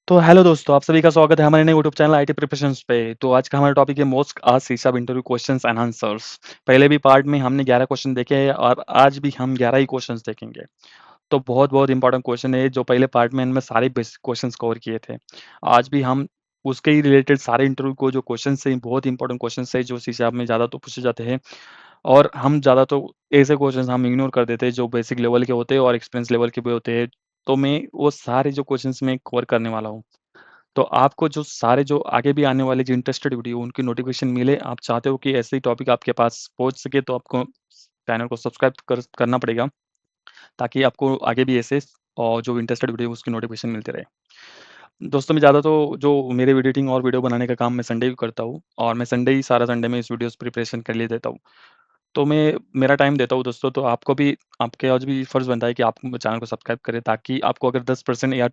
तो हेलो दोस्तों, आप सभी का स्वागत है हमारे नए यूट्यूब चैनल आईटी प्रिपरेशंस पे। तो आज का हमारा टॉपिक है मोस्ट आस्क्ड हिसाब इंटरव्यू क्वेश्चंस एंड आंसर्स। पहले भी पार्ट में हमने 11 क्वेश्चन देखे हैं और आज भी हम 11 ही क्वेश्चंस देखेंगे। तो बहुत-बहुत इंपॉर्टेंट क्वेश्चन है जो पहले पार्ट में इनमें सारे बेसिक क्वेश्चंस कवर किए थे। आज भी हम उसके ही रिलेटेड सारे इंटरव्यू को जो क्वेश्चंस हैं, बहुत इंपॉर्टेंट क्वेश्चंस है जो इस हिसाब में ज़्यादा तो पूछे जाते हैं और हम ज़्यादा तो ऐसे क्वेश्चंस हम इग्नोर कर देते हैं जो बेसिक लेवल के होते हैं और एक्सपीरियंस लेवल के भी होते हैं। तो मैं वो सारे जो क्वेश्चंस मैं कवर करने वाला हूँ। तो आपको जो सारे जो आगे भी आने वाले जो इंटरेस्टेड वीडियो उनकी नोटिफ़िकेशन मिले, आप चाहते हो कि ऐसे ही टॉपिक आपके पास पहुँच सके तो आपको चैनल को सब्सक्राइब करना पड़ेगा, ताकि आपको आगे भी ऐसे जो इंटरेस्टेड वीडियो उसकी नोटिफ़िकेशन मिलती रहे। दोस्तों मैं ज़्यादा तो जो मेरे एडिटिंग और वीडियो बनाने का काम मैं संडे को करता हूँ और मैं संडे ही सारा संडे में इस वीडियोज़ प्रिपरेशन के लिए देता हूँ। तो मैं मेरा टाइम देता हूँ दोस्तों, तो आपको भी आपके आज भी फर्ज़ बनता है कि आप चैनल को सब्सक्राइब करें, ताकि आपको अगर 10% या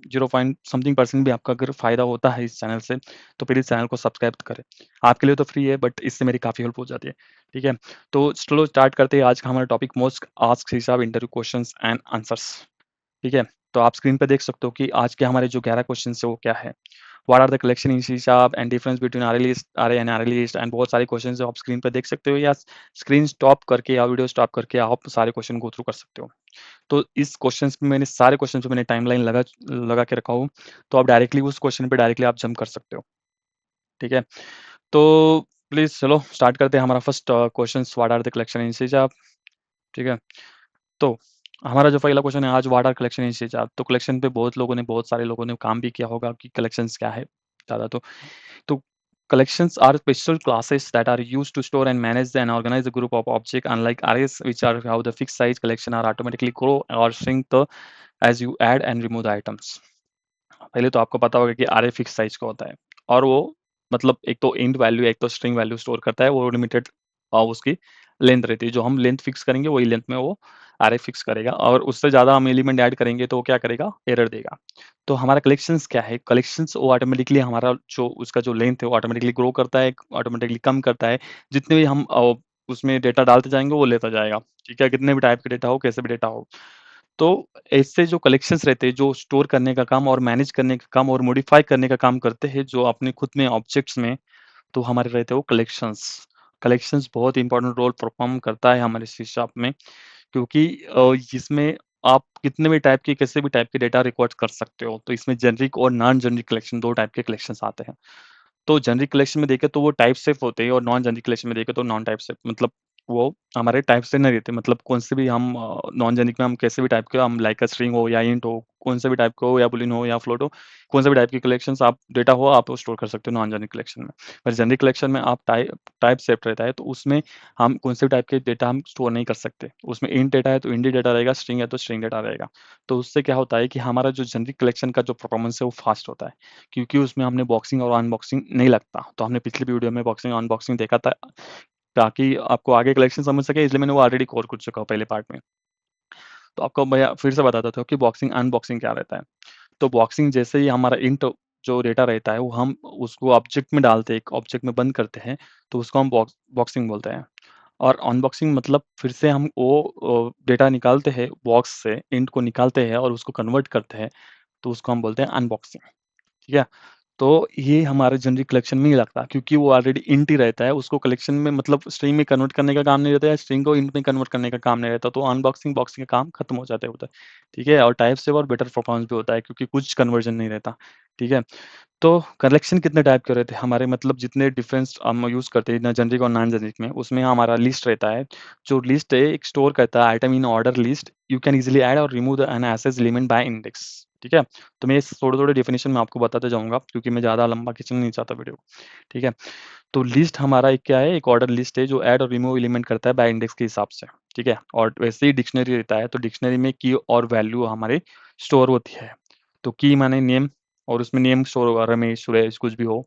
0 पॉइंट समथिंग परसेंट भी आपका अगर फ़ायदा होता है इस चैनल से, तो प्लीज़ चैनल को सब्सक्राइब करें। आपके लिए तो फ्री है बट इससे मेरी काफ़ी हेल्प हो जाती है, ठीक है? तो चलो स्टार्ट करते हैं आज का हमारा टॉपिक मोस्ट आस्क्ड हिसाब इंटरव्यू क्वेश्चंस एंड आंसर्स, ठीक है? तो आप स्क्रीन पे देख सकते हो कि आज के हमारे जो 11 क्वेश्चन्स हैं वो क्या है? What are the collection in हिसाब and difference between array list, array and array list and बहुत सारे क्वेश्चन्स हैं आप स्क्रीन पे देख सकते हो या स्क्रीन स्टॉप करके या वीडियो स्टॉप करके आप सारे क्वेश्चन गो थ्रू कर सकते हो। तो इस क्वेश्चंस में मैंने सारे क्वेश्चन जो मैंने टाइमलाइन लगा लगा के रखा हूँ, तो आप डायरेक्टली उस क्वेश्चन पे डायरेक्टली आप जंप कर सकते हो, ठीक है? तो प्लीज़ चलो स्टार्ट करते हैं हमारा first questions what are the collection in हिसाब, ठीक है? तो हमारा जो पहला क्वेश्चन है आज व्हाट आर कलेक्शन इन हिसाब, तो कलेक्शन पे बहुत सारे लोगों ने काम भी किया होगा कि कलेक्शंस क्या है ज़्यादा तो collections are special classes that are used to store and manage and organize a group of objects, unlike arrays which are how the fixed size collection are automatically grow or shrink the as you add and remove the items। पहले तो आपको पता होगा कि array fixed size का होता है और वो मतलब एक तो int वैल्यू एक तो string वैल्यू स्टोर करता है, वो लिमिटेड उसकी लेंथ रहती है, जो हम लेंथ फिक्स करेंगे वही लेंथ में वो array फिक्स करेगा और उससे ज़्यादा हम एलिमेंट ऐड करेंगे तो वो क्या करेगा, एरर देगा। तो हमारा कलेक्शंस क्या है? कलेक्शंस वो ऑटोमेटिकली हमारा जो उसका जो लेंथ है वो ऑटोमेटिकली ग्रो करता है, ऑटोमेटिकली कम करता है। जितने भी हम उसमें डेटा डालते जाएँगे वो लेता जाएगा, ठीक है? कितने भी टाइप के डेटा हो, कैसे भी डेटा हो। तो ऐसे जो कलेक्शंस रहते हैं, जो स्टोर करने का काम और मैनेज करने का काम और मॉडिफाई करने का काम करते हैं, जो अपने खुद में ऑब्जेक्ट्स में, तो हमारे रहते हैं वो कलेक्शंस। कलेक्शंस बहुत इंपॉर्टेंट रोल परफ़ॉर्म करता है हमारे सिस्टम में, क्योंकि इसमें आप कितने भी टाइप के, कैसे भी टाइप के डेटा रिकॉर्ड कर सकते हो। तो इसमें जेनेरिक और नॉन जेनेरिक कलेक्शन 2 टाइप के कलेक्शंस आते हैं। तो जेनेरिक कलेक्शन में देखें तो वो टाइप सेफ होते हैं और नॉन जेनेरिक कलेक्शन में देखें तो नॉन टाइप सेफ, मतलब वो हमारे टाइप से नहीं रहते, मतलब कौन से भी हम नॉन जेनेरिक में हम कैसे भी टाइप के हम लाइक अ स्ट्रिंग हो या इंट हो, कौन से भी टाइप का हो या बूलियन हो या फ्लोट हो, कौन से भी टाइप के कलेक्शंस आप डेटा हो आप स्टोर कर सकते हो नॉन जेनेरिक कलेक्शन में। पर जेनेरिक कलेक्शन में आप टाइप टाइप सेफ रहता है, तो उसमें हम कौन से भी टाइप के डेटा हम स्टोर नहीं कर सकते। उसमें इंट डेटा है तो इंट ही डेटा रहेगा, स्ट्रिंग है तो स्ट्रिंग डेटा रहेगा। तो उससे क्या होता है कि हमारा जो जेनेरिक कलेक्शन का जो परफॉर्मेंस है वो फास्ट होता है, क्योंकि उसमें हमने बॉक्सिंग और अनबॉक्सिंग नहीं लगता। तो हमने पिछली वीडियो में बॉक्सिंग अनबॉक्सिंग देखा था, ताकि आपको आगे कलेक्शन समझ सके, इसलिए मैंने वो ऑलरेडी कवर कर चुका हूँ पहले पार्ट में। तो आपको मैं फिर से बता देता हूँ कि बॉक्सिंग अनबॉक्सिंग क्या रहता है। तो बॉक्सिंग जैसे ही हमारा इंट जो डेटा रहता है वो हम उसको ऑब्जेक्ट में डालते हैं, एक ऑब्जेक्ट में बंद करते हैं, तो उसको हम बॉक्सिंग बोलते हैं। और अनबॉक्सिंग मतलब फिर से हम वो डेटा निकालते हैं बॉक्स से, इंट को निकालते हैं और उसको कन्वर्ट करते हैं, तो उसको हम बोलते हैं अनबॉक्सिंग, ठीक है? तो ये हमारे जनरिक कलेक्शन में नहीं लगता, क्योंकि वो ऑलरेडी इंट ही रहता है, उसको कलेक्शन में मतलब स्ट्रिंग में कन्वर्ट करने का काम नहीं रहता है, स्ट्रिंग को इंट में कन्वर्ट करने का काम नहीं रहता, तो अनबॉक्सिंग बॉक्सिंग का काम खत्म हो जाता है उधर, ठीक है? और टाइप सेव और बेटर परफॉर्मेंस भी होता है, क्योंकि कुछ कन्वर्जन नहीं रहता, ठीक है? तो कलेक्शन कितने टाइप के रहते हैं हमारे, मतलब जितने डिफरेंस हम यूज़ करते हैं ना जेनेरिक और नॉन जेनेरिक में, उसमें हमारा लिस्ट रहता है। जो लिस्ट है एक स्टोर करता है item in order list, you can easily add और remove the and access element by index, ठीक है? तो मैं इस थोड़े-थोड़े डेफिनिशन में आपको बताते जाऊँगा, क्योंकि मैं ज़्यादा लंबा खींचना नहीं चाहता वीडियो को, ठीक है? तो लिस्ट हमारा एक क्या है, एक ऑर्डर लिस्ट है जो ऐड और रिमूव एलिमेंट करता है बाय इंडेक्स के हिसाब से, ठीक है? और वैसे ही डिक्शनरी रहता है, तो डिक्शनरी में की और वैल्यू हमारे स्टोर होती है। तो की माने नेम, और उसमें नेम स्टोर होगा, रमेश, सुरेश कुछ भी हो,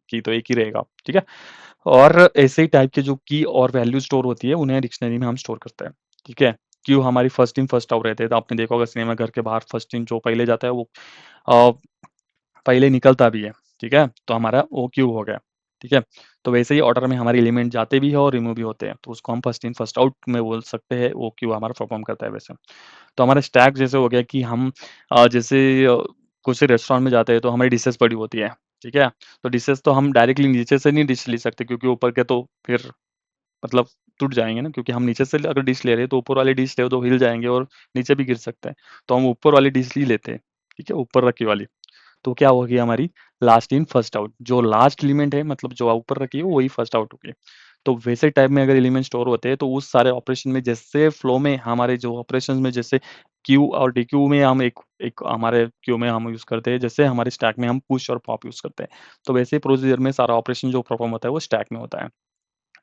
की तो एक ही रहेगा, ठीक है? और ऐसे ही टाइप के जो की और वैल्यू स्टोर होती है, उन्हें डिक्शनरी में हम स्टोर करते हैं, ठीक है? क्यू हमारी फर्स्ट इन फर्स्ट आउट रहते हैं, तो आपने देखा होगा सिनेमा घर के बाहर फर्स्ट इन जो पहले जाता है वो अ, पहले निकलता भी है, ठीक है? तो हमारा वो क्यू हो गया, ठीक है? तो वैसे ही ऑर्डर में हमारे एलिमेंट जाते भी हैं और रिमूव भी होते हैं, तो उसको हम फर्स्ट इन फर्स्ट आउट में बोल सकते हैं, वो क्यू हमारा परफॉर्म करता है वैसे। तो हमारा स्टैक जैसे हो गया कि हम जैसे कुछ रेस्टोरेंट में जाते हैं तो हमारी डिशेज़ पड़ी होती है, ठीक है? तो डिशेज़ तो हम डायरेक्टली नीचे से नहीं डिश ले सकते क्योंकि ऊपर के तो फिर मतलब टूट जाएँगे ना, क्योंकि हम नीचे से अगर डिश ले रहे हैं तो ऊपर वाली डिश ले तो हिल जाएँगे और नीचे भी गिर सकते हैं। तो हम ऊपर वाली डिश ही लेते हैं, ठीक है? ऊपर रखी वाली। तो क्या होगी हमारी लास्ट इन फर्स्ट आउट, जो लास्ट एलिमेंट है मतलब जो ऊपर रखी है वही फर्स्ट आउट होगी। तो वैसे टाइप में अगर एलिमेंट स्टोर होते हैं तो उस सारे ऑपरेशन में जैसे फ्लो में हमारे जो ऑपरेशंस में जैसे क्यू और डीक्यू में हम एक एक हमारे क्यू में हम यूज़ करते हैं, जैसे हमारे स्टैक में हम पुश और पॉप यूज़ करते हैं। तो वैसे प्रोसीजर में सारा ऑपरेशन जो परफॉर्म होता है वो स्टैक में होता है।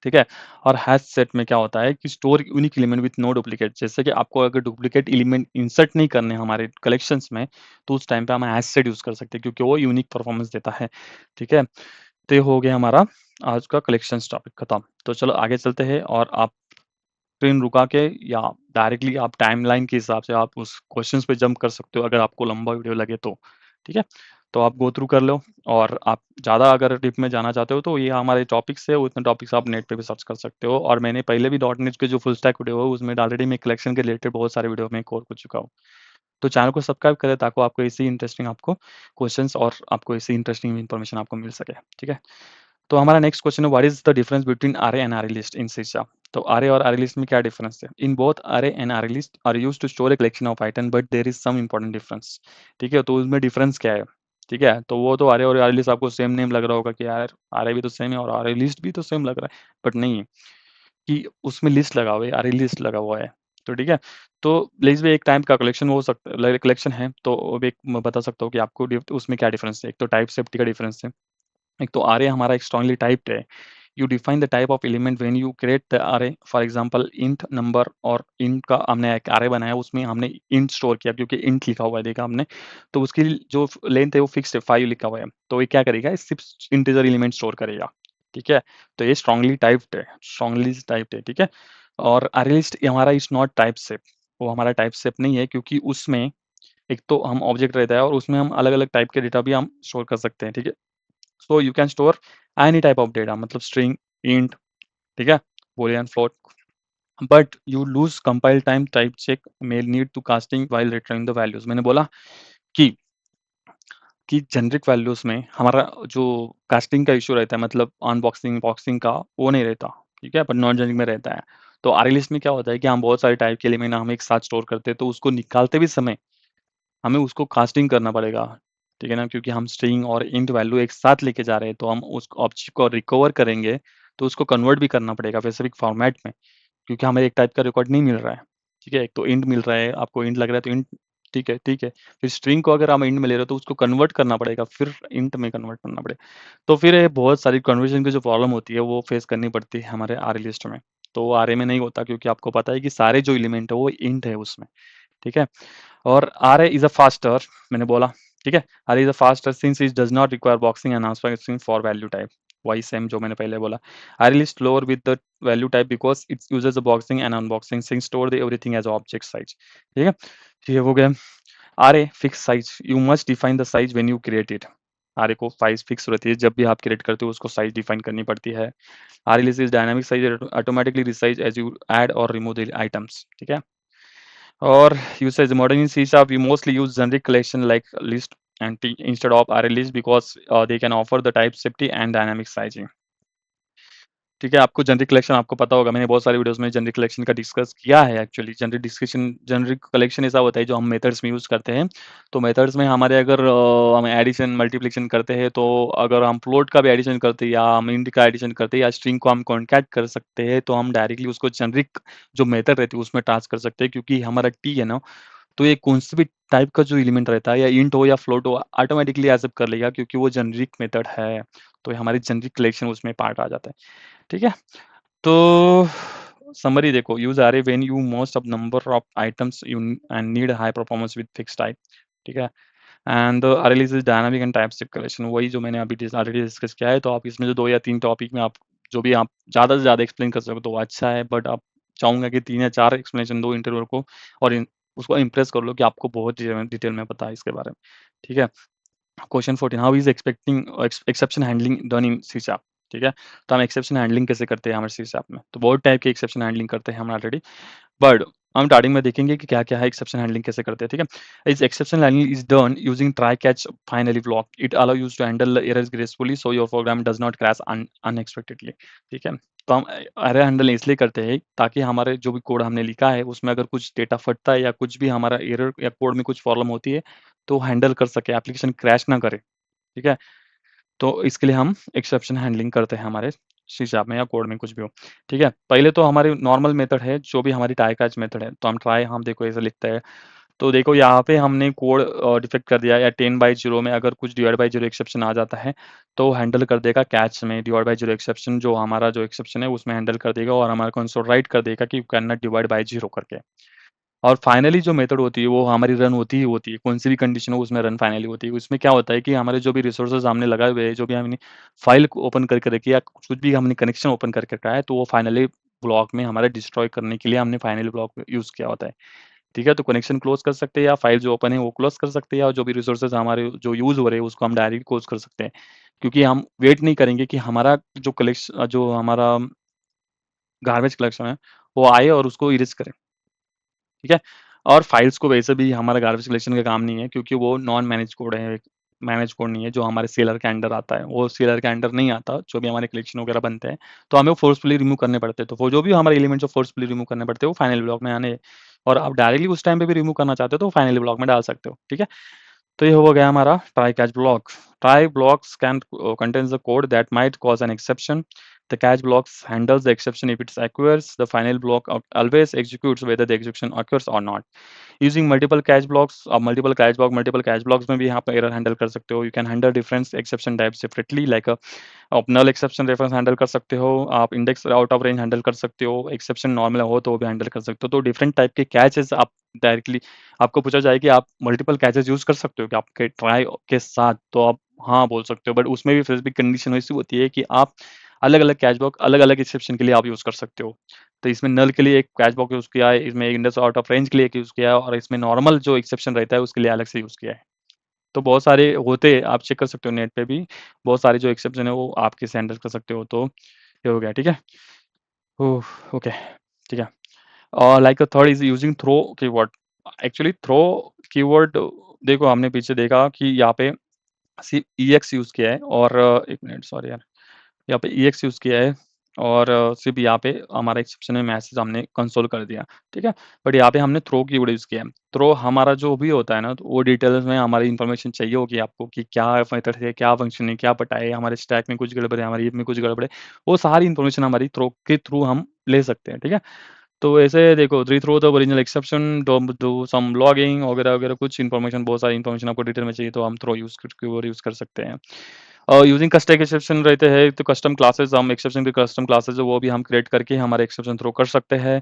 ठीक है? और हैश सेट में क्या होता है कि store unique element with no duplicate, जैसे कि आपको अगर डुप्लीकेट एलिमेंट इंसर्ट नहीं करने हमारे कलेक्शंस में, तो उस टाइम पे हम हैश सेट यूज़ कर सकते हैं क्योंकि वो यूनिक परफॉर्मेंस देता है। ठीक है? तो ये हो गया हमारा आज का कलेक्शंस टॉपिक खत्म। तो चलो आगे चलते हैं और आप स्क्रीन रुका के या डायरेक्टली आप टाइमलाइन के हिसाब से आप उस क्वेश्चंस पे जंप कर सकते हो अगर आपको लंबा वीडियो लगे तो, ठीक है? तो आप गो थ्रू कर लो और आप ज़्यादा अगर डीप में जाना चाहते हो तो ये हमारे टॉपिक्स है, उतने टॉपिक्स आप नेट पे भी सर्च कर सकते हो और मैंने पहले भी डॉट नेट के जो फुल स्टैक वीडियो है उसमें ऑलरेडी मैं कलेक्शन के रिलेटेड बहुत सारे वीडियो में कवर कर चुका हूँ। तो चैनल को सब्सक्राइब करें ताकि आपको ऐसी इंटरेस्टिंग आपको क्वेश्चंस और आपको ऐसी इंटरेस्टिंग इन्फॉर्मेशन आपको मिल सके, ठीक है? तो हमारा नेक्स्ट क्वेश्चन है what is the difference between array and array list in C sharp. तो अरे और अरे लिस्ट में क्या डिफरेंस है? In both array and array list are used to store a collection of item but there is some important difference. ठीक है, तो उसमें difference क्या है? ठीक है, तो वो तो अरे और अरे लिस्ट आपको सेम नेम लग रहा होगा कि यार अरे भी तो सेम है और अरे लिस्ट भी तो सेम लग रहा है, बट नहीं है कि उसमें लिस्ट लगा हुआ है, अरे लिस्ट लगा हुआ है। तो ठीक है, तो लिस्ट भी एक टाइप का कलेक्शन हो सकता कलेक्शन है, तो अब एक मैं बता सकता हूँ कि आपको उसमें क्या डिफरेंस है। एक तो टाइप सेफ्टी का डिफरेंस है। एक तो array हमारा एक strongly typed है। You define the type of element when you create the array. For example, int number और int का हमने एक array बनाया, उसमें हमने int स्टोर किया क्योंकि int लिखा हुआ है देखा हमने। तो उसकी जो लेंथ है वो फिक्स्ड है, 5 लिखा हुआ है। तो ये क्या करेगा? ये सिर्फ इंटीजर एलिमेंट स्टोर करेगा। ठीक है? तो ये स्ट्रांगली टाइप्ड है, ठीक है? और array list हमारा इज नॉट टाइप शेप, वो हमारा टाइप शेप नहीं है क्योंकि उसमें एक तो हम ऑब्जेक्ट रहता है और उसमें हम अलग-अलग टाइप के डेटा भी हम स्टोर कर सकते हैं, ठीक है? So you can store any type of data मतलब स्ट्रिंग, इंट, ठीक है, boolean, float, but you lose compile time, type check may need to casting while returning the values. मैंने बोला कि जेनेरिक वैल्यूज में हमारा जो कास्टिंग का इशू रहता है मतलब अनबॉक्सिंग बॉक्सिंग का वो नहीं रहता, ठीक है, पर नॉन जेनेरिक में रहता है। तो आर लिस्ट में क्या होता है कि हम बहुत सारे टाइप के एलिमेंट हम एक साथ स्टोर करते हैं, तो उसको निकालते भी समय हमें उसको कास्टिंग करना पड़ेगा, ठीक है ना? क्योंकि हम स्ट्रिंग और इंट वैल्यू एक साथ लेके जा रहे हैं, तो हम उस ऑब्जेक्ट को रिकवर करेंगे, तो उसको कन्वर्ट भी करना पड़ेगा स्पेसिफिक फॉर्मेट में, क्योंकि हमें एक टाइप का रिकॉर्ड नहीं मिल रहा है, ठीक है? एक तो इंट मिल रहा है, आपको इंट लग रहा है तो इंट ठीक है, ठीक है। फिर स्ट्रिंग को अगर हम इंट में ले रहे हो तो उसको कन्वर्ट करना पड़ेगा, फिर इंट में कन्वर्ट करना पड़ेगा। तो फिर ये बहुत सारी कन्वर्जन की जो प्रॉब्लम होती है, वो फेस करनी पड़ती है हमारे आर लिस्ट में। तो आरए में नहीं होता क्योंकि आपको पता है कि सारे जो एलिमेंट है वो इंट है उसमें, ठीक है? और आरए इज़ अ फास्टर, मैंने बोला, ठीक है? Array is a faster since it does not require boxing and unboxing for value type. वही सेम जो मैंने पहले बोला। Array is slower with the value type because it uses the boxing and unboxing since store the everything as object size, ठीक है? ये हो गया। Array fix size, you must define the size when you create it. Array को size fix रहती है, जब भी आप क्रिएट करते हो उसको साइज़ डिफाइन करनी पड़ती है। Array list is dynamic size automatically resize as you add और रिमूव द आइटम्स, ठीक है? Or usage modern in C sharp, we mostly use generic collection like list and T instead of array list because they can offer the type safety and dynamic sizing. ठीक है, आपको generic collection आपको पता होगा, मैंने बहुत सारे videos में जेनेरिक कलेक्शन का डिस्कस किया है एक्चुअली। जेनेरिक कलेक्शन ऐसा होता है जो हम मेथड्स में यूज़ करते हैं। तो मेथड्स में हमारे अगर हम एडिशन, मल्टीप्लिकेशन करते हैं तो अगर हम फ्लोट का भी एडिशन करते हैं या हम इंट का एडिशन करते हैं या स्ट्रिंग को हम कॉन्कैट कर सकते हैं, तो हम डायरेक्टली उसको जेनेरिक जो मेथड रहती है उसमें टास्क कर सकते हैं क्योंकि हमारा टी है ना, तो ये कौन से भी टाइप का जो एलिमेंट रहता है या इंट हो या फ्लोट हो ऑटोमेटिकली एक्सेप्ट कर लेगा क्योंकि वो जेनेरिक मेथड है। तो ये हमारी जेनेरिक कलेक्शन उसमें पार्ट आ जाता है, ठीक है? तो समरी देखो, use array when you most of number of items you and need high performance with fixed type, ठीक है? And the array list is dynamic and type shift collection, वही जो मैंने अभी ऑलरेडी डिस्कस किया है। तो आप इसमें जो 2 या 3 टॉपिक में आप जो भी आप ज़्यादा से ज़्यादा एक्सप्लेन कर सको तो वो अच्छा है, बट आप चाहूँगा कि 3 या 4 एक्सप्लेनेशन दो इंटरव्यूअर को और उसको इम्प्रेस कर लो कि आपको बहुत डिटेल में पता है इसके बारे में, ठीक है? Question 14 how is exception handling done in C sharp, ठीक है? तो हम एक्सेप्शन हैंडलिंग कैसे करते हैं हमारे सी शार्प में? तो बहुत टाइप के एक्सेप्शन हैंडलिंग करते हैं हम ऑलरेडी, बट हम स्टार्टिंग में देखेंगे कि क्या-क्या है, एक्सेप्शन हैंडलिंग कैसे करते हैं, ठीक है? इस exception handling is done using try catch finally block. It allow you to handle the errors gracefully so your program does not crash unexpectedly, ठीक है? तो हम एरर हैंडल इसलिए करते हैं ताकि हमारे जो भी कोड हमने लिखा है उसमें अगर कुछ डेटा फटता है या कुछ भी हमारा एरर या कोड में कुछ प्रॉब्लम होती है, तो हैंडल कर सके, एप्लीकेशन क्रैश ना करे, ठीक है? तो इसके लिए हम एक्सेप्शन हैंडलिंग करते हैं हमारे सी शार्प में या कोड में कुछ भी हो, ठीक है? पहले तो हमारी नॉर्मल मेथड है, जो भी हमारी ट्राई कैच मेथड है, तो हम देखो ऐसे लिखते हैं। तो देखो यहाँ पे हमने कोड डिफेक्ट कर दिया या 10/0 में अगर कुछ डिवाइड बाय 0 एक्सेप्शन आ जाता है, तो हैंडल कर देगा कैच में डिवाइड बाय 0 एक्सेप्शन जो हमारा जो एक्सेप्शन है उसमें हैंडल कर देगा और हमारा कंसोल राइट कर देगा कि you can not divide by 0 करके। और फाइनली जो मेथड होती है वो हमारी रन होती ही होती है, कौन-सी भी कंडीशन हो उसमें रन फाइनली होती है। उसमें क्या होता है कि हमारे जो भी रिसोर्सेज़ हमने लगाए हुए हैं, जो भी हमने फाइल को ओपन करके रखी है या कुछ भी हमने कनेक्शन ओपन करके रखा है, तो वो फाइनली ब्लॉक में हमारा डिस्ट्रॉय करने के लिए हमने फाइनली ब्लॉक यूज़ किया होता है। ठीक है? तो कनेक्शन क्लोज़ कर सकते हैं या फाइल जो ओपन है वो क्लोज़ कर सकते हैं और जो भी रिसोर्सेज़ हमारे जो यूज़ हो रहे हैं उसको हम डायरेक्ट क्लोज़ कर सकते हैं। क्योंकि हम वेट नहीं करेंगे कि हमारा जो हमारा गार्बेज कलेक्शन है, वो आए और उसको इरेज़ करे। ठीक है? और फाइल्स को वैसे भी हमारा गार्बेज कलेक्शन का काम नहीं है क्योंकि वो नॉन मैनेज कोड है, मैनेज कोड नहीं है जो हमारे सेलर के अंडर आता है, वो सेलर के अंडर नहीं आता, जो भी हमारे कलेक्शन वगैरह बनते हैं, तो हमें वो फ़ोर्सफुली रिमूव करने पड़ते हैं। तो वो जो भी हमारे एलिमेंट्स जो फ़ोर्सफुली रिमूव करने पड़ते हैं, वो फाइनल ब्लॉक में आने और आप डायरेक्टली उस टाइम पे भी रिमूव करना चाहते हो, तो फाइनली ब्लॉक में डाल सकते हो। ठीक है? तो ये हो गया हमारा try catch block. Try blocks can contains the code that might cause an exception. The catch blocks handles the exception if it occurs. The final block always executes whether the execution occurs or not. Using multiple catch blocks or multiple catch blocks में भी यहाँ पर error handle कर सकते हो. You can handle different exception types separately like a आप नल exception reference handle कर सकते हो, आप index out of range handle कर सकते हो, एक्सेप्शन नॉर्मल हो तो वो भी हैंडल कर सकते हो। तो डिफरेंट टाइप के कैचेज़ आप डायरेक्टली आपको पूछा जाए कि आप मल्टीपल कैचेज़ यूज़ कर सकते हो क्या आपके ट्राई के साथ? तो आप हाँ बोल सकते हो, बट उसमें भी फिर भी कंडीशन ऐसी होती है कि आप अलग-अलग कैच ब्लॉक अलग-अलग एक्सेप्शन के लिए आप यूज़ कर सकते हो। तो इसमें नल के लिए एक कैच ब्लॉक यूज़ किया है, इसमें इंडेक्स आउट ऑफ रेंज के लिए एक यूज़ किया है और इसमें नॉर्मल जो एक्सेप्शन रहता है उसके लिए अलग से यूज़ किया है। तो बहुत सारे होते हैं, आप चेक कर सकते हो नेट पे भी, बहुत सारे जो एक्सेप्शन है वो आप कैसे हैंडल कर सकते हो, तो ये हो गया, ठीक है? ओह! ओके, ठीक है। Like a third is using throw keyword. Actually throw keyword देखो हमने पीछे देखा कि यहाँ पे सिर्फ ईएक्स यूज़ किया है और 1 मिनट सॉरी यार। यहाँ पे ईएक्स यूज़ किया है और सिर्फ़ यहाँ पे हमारा एक्सेप्शन में मैसेज हमने कंसोल कर दिया, ठीक है? बट यहाँ पे हमने थ्रो कीवर्ड यूज़ किया है। थ्रो हमारा जो भी होता है ना, तो वो डिटेल्स में हमारी इन्फॉर्मेशन चाहिए होगी आपको कि क्या मेथड है, क्या फंक्शन है, क्या पता है, हमारे स्टैक में कुछ गड़बड़ है, हमारी ईफ में कुछ गड़बड़ है, वो सारी इन्फॉर्मेशन हमारी थ्रो के थ्रू हम ले सकते हैं, ठीक है? तो ऐसे देखो rethrow the original exception, do do some logging वगैरह-वगैरह कुछ इन्फॉर्मेशन बहुत सारी इन्फॉर्मेशन आपको डिटेल में चाहिए तो हम थ्रो यूज़ कर कीवर्ड यूज़ कर सकते हैं। यूजिंग कस्टम एक्सेप्शन रहते हैं तो कस्टम क्लासेस हम एक्सेप्शन के कस्टम क्लासेस है वो भी हम क्रिएट करके हमारे एक्सेप्शन थ्रो कर सकते हैं।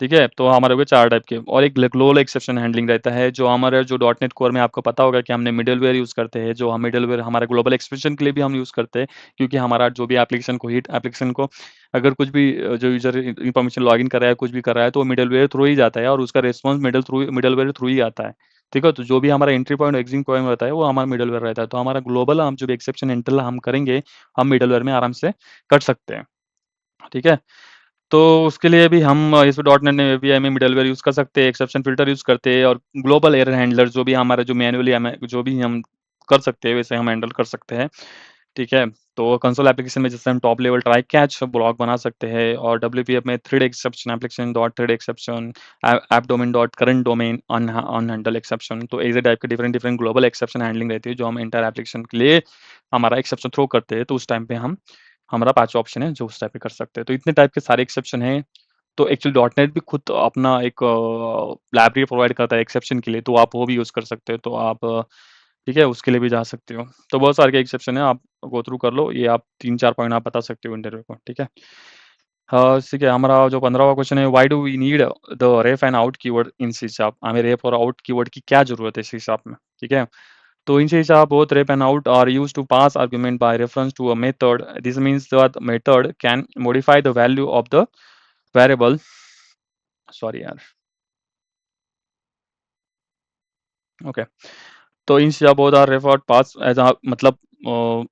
ठीक है? तो हमारे हो गए 4 टाइप के और एक ग्लोबल एक्सेप्शन हैंडलिंग रहता है जो हमारे जो डॉट नेट कोर में आपको पता होगा कि हमने मिडलवेयर यूज़ करते हैं जो हम मिडलवेयर हमारा ग्लोबल एक्सप्रेशन के लिए भी हम यूज़ करते हैं क्योंकि हमारा जो भी एप्लीकेशन को अगर कुछ भी जो यूज़र इन्फॉर्मेशन लॉगिन कर रहा है, कुछ भी कर रहा है तो वो मिडलवेयर थ्रू ही जाता है और उसका रिस्पॉन्स मिडलवेयर थ्रू ही आता है। ठीक है? तो जो भी हमारा एंट्री पॉइंट, एग्जिट पॉइंट रहता है वो हमारा मिडलवेयर रहता है। तो हमारा ग्लोबल हम जो भी एक्सेप्शन हैंडल हम करेंगे, हम मिडलवेयर में आराम से कर सकते हैं। ठीक है? तो उसके लिए भी हम इस डॉट नेट में एपीआई में मिडलवेयर यूज़ कर सकते हैं, एक्सेप्शन फ़िल्टर यूज़ करते हैं और ग्लोबल एरर हैंडलर जो भी हमारा जो मैनुअली हमें जो भी हम कर सकते हैं, वैसे हम हैंडल कर सकते हैं। ठीक है? तो कंसोल एप्लीकेशन में जैसे हम top level try catch block बना सकते हैं और डब्ल्यूपीएफ में thread exception application dot thread exception app domain dot current domain unhandled exception तो ऐसे टाइप के different different global exception handling रहती है जो हम एंटायर एप्लीकेशन के लिए हमारा एक्सेप्शन थ्रो करते हैं तो उस टाइम पे हम हमारा 5 ऑप्शन है जो उस टाइप पे कर सकते हैं। तो इतने टाइप के सारे एक्सेप्शन हैं। तो एक्चुअली डॉट नेट भी खुद अपना एक लाइब्रेरी प्रोवाइड करता है एक्सेप्शन के लिए तो आप वो भी यूज़ कर सकते हो। तो आप ठीक है, उसके लिए भी जा सकते हो। तो बहुत सारे के एक्सेप्शन है, आप गो थ्रू कर लो। ये आप 3-4 पॉइंट आप बता सकते हो इंटरव्यू को, ठीक है? ठीक है, हमारा जो 15वां क्वेश्चन है, why do we need the ref and out keyword in C sharp? हमें रेफ और आउट कीवर्ड की क्या ज़रूरत है सी शार्प में, ठीक है? तो in C sharp, both ref and out are used to pass argument by reference to a method. This means that method can modify the value of the variable. Sorry यार, okay. तो इन C sharp both are ref और pass as a मतलब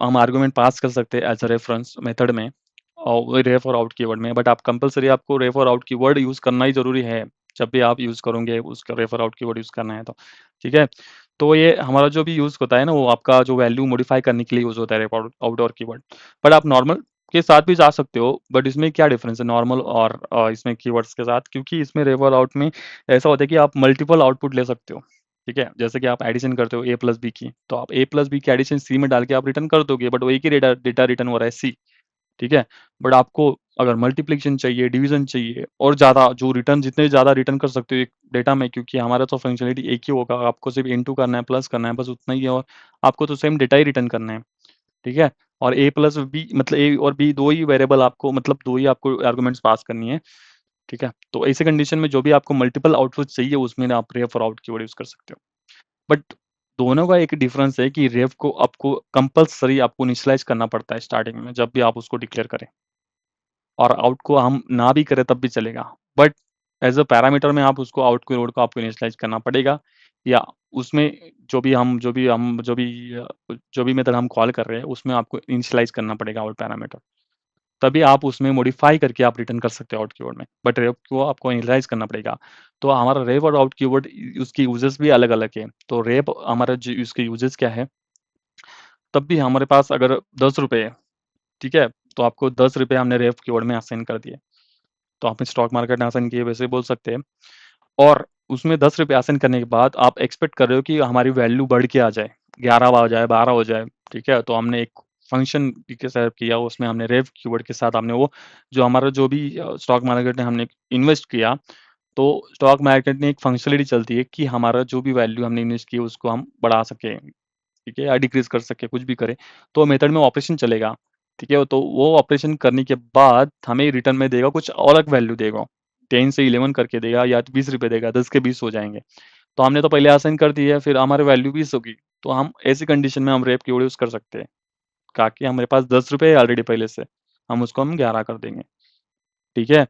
हम argument पास कर सकते हैं as a reference method में और रेफ और आउट कीवर्ड में बट आप कंपलसरी आपको रेफ और आउट कीवर्ड यूज़ करना ही ज़रूरी है। जब भी आप यूज़ करोगे उसका रेफर आउट कीवर्ड यूज़ करना है तो, ठीक है? तो ये हमारा जो भी यूज़ होता है ना, वो आपका जो वैल्यू मॉडिफ़ाई करने के लिए यूज़ होता है रेफर आउट कीवर्ड। बट आप नॉर्मल के साथ भी जा सकते हो, बट इसमें क्या डिफरेंस है नॉर्मल और इसमें कीवर्ड्स के साथ? क्योंकि इसमें रेफर आउट में ऐसा होता है कि आप मल्टीपल आउटपुट ले सकते हो, ठीक है? जैसे कि आप एडिशन करते हो ए प्लस बी की, तो आप ए प्लस बी की एडिशन सी में डाल के आप रिटर्न कर दोगे, बट वो एक ही डेटा डेटा रिटर्न हो रहा है सी, ठीक है? बट आपको अगर मल्टीप्लिकेशन चाहिए, डिवीज़न चाहिए और ज़्यादा जो रिटर्न जितने ज़्यादा रिटर्न कर सकते हो एक डेटा में, क्योंकि हमारा तो फंक्शनैलिटी एक ही होगा, आपको सिर्फ इनटू करना है, प्लस करना है, बस उतना ही है और आपको तो सेम डेटा ही रिटर्न करना है, ठीक है? और ए प्लस बी मतलब ए और बी 2 ही वेरिएबल आपको मतलब 2 ही आपको आर्गुमेंट्स पास करनी है, ठीक है? तो ऐसी कंडीशन में जो भी आपको मल्टीपल आउटपुट चाहिए उसमें ना आप रेफ और आउट कीवर्ड यूज़ कर सकते हो। बट दोनों का एक डिफरेंस है कि रेफ को आपको कंपल्सरी आपको इनिशियलाइज़ करना पड़ता है स्टार्टिंग में जब भी आप उसको डिक्लेयर करें। और आउट को हम ना भी करें तब भी चलेगा। बट एज़ अ पैरामीटर में आप उसको आउट कीवर्ड को आपको इनिशियलाइज़ करना पड़ेगा, या उसमें जो भी मेथड हम कॉल कर रहे हैं उसमें आपको इनिशियलाइज़ करना पड़ेगा आउट पैरामीटर। तभी आप उसमें मॉडिफ़ाई करके आप रिटर्न कर सकते हो आउट कीवर्ड में। बट रेफ को आपको इनिशियलाइज़ करना पड़ेगा। तो हमारा रेफ और आउट कीवर्ड उसकी यूजेस भी अलग-अलग है। तो रेफ हमारा जो उसके यूजेस क्या है, तब भी हमारे पास अगर ₹10 है, ठीक है? तो आपको ₹10 हमने रेफ कीवर्ड में असाइन कर दिए। तो आपने स्टॉक मार्केट में असाइन किए वैसे बोल सकते हैं। और उसमें ₹10 असाइन करने के बाद आप एक्सपेक्ट कर रहे हो कि हमारी वैल्यू बढ़ के आ जाए, 11 हो जाए, 12 हो जाए, ठीक है? तो हमने एक फंक्शन के साथ किया, उसमें हमने रेफ कीवर्ड के साथ हमने वो जो हमारा जो भी स्टॉक मार्केट में हमने इन्वेस्ट किया, तो स्टॉक मार्केट में एक फंक्शनैलिटी चलती है कि हमारा जो भी वैल्यू हमने इन्वेस्ट की है उसको हम बढ़ा सकें, ठीक है? या डिक्रीज़ कर सकें, कुछ भी करें। तो मेथड में ऑपरेशन चलेगा, ठीक है? तो वो ऑपरेशन करने के बाद हमें रिटर्न में देगा कुछ और अलग वैल्यू देगा। 10 से 11 करके देगा या तो ₹20 देगा, 10 के 20 हो जाएँगे। तो हमने तो पहले असाइन कर दी है, फिर हमारी वैल्यू 20 होगी। तो हम ऐसी कंडीशन में हम रेप कीवर्ड यूज़ कर सकते हैं, ताकि हमारे पास ₹10 है ऑलरेडी पहले से, हम उसको हम 11 कर देंगे, ठीक है?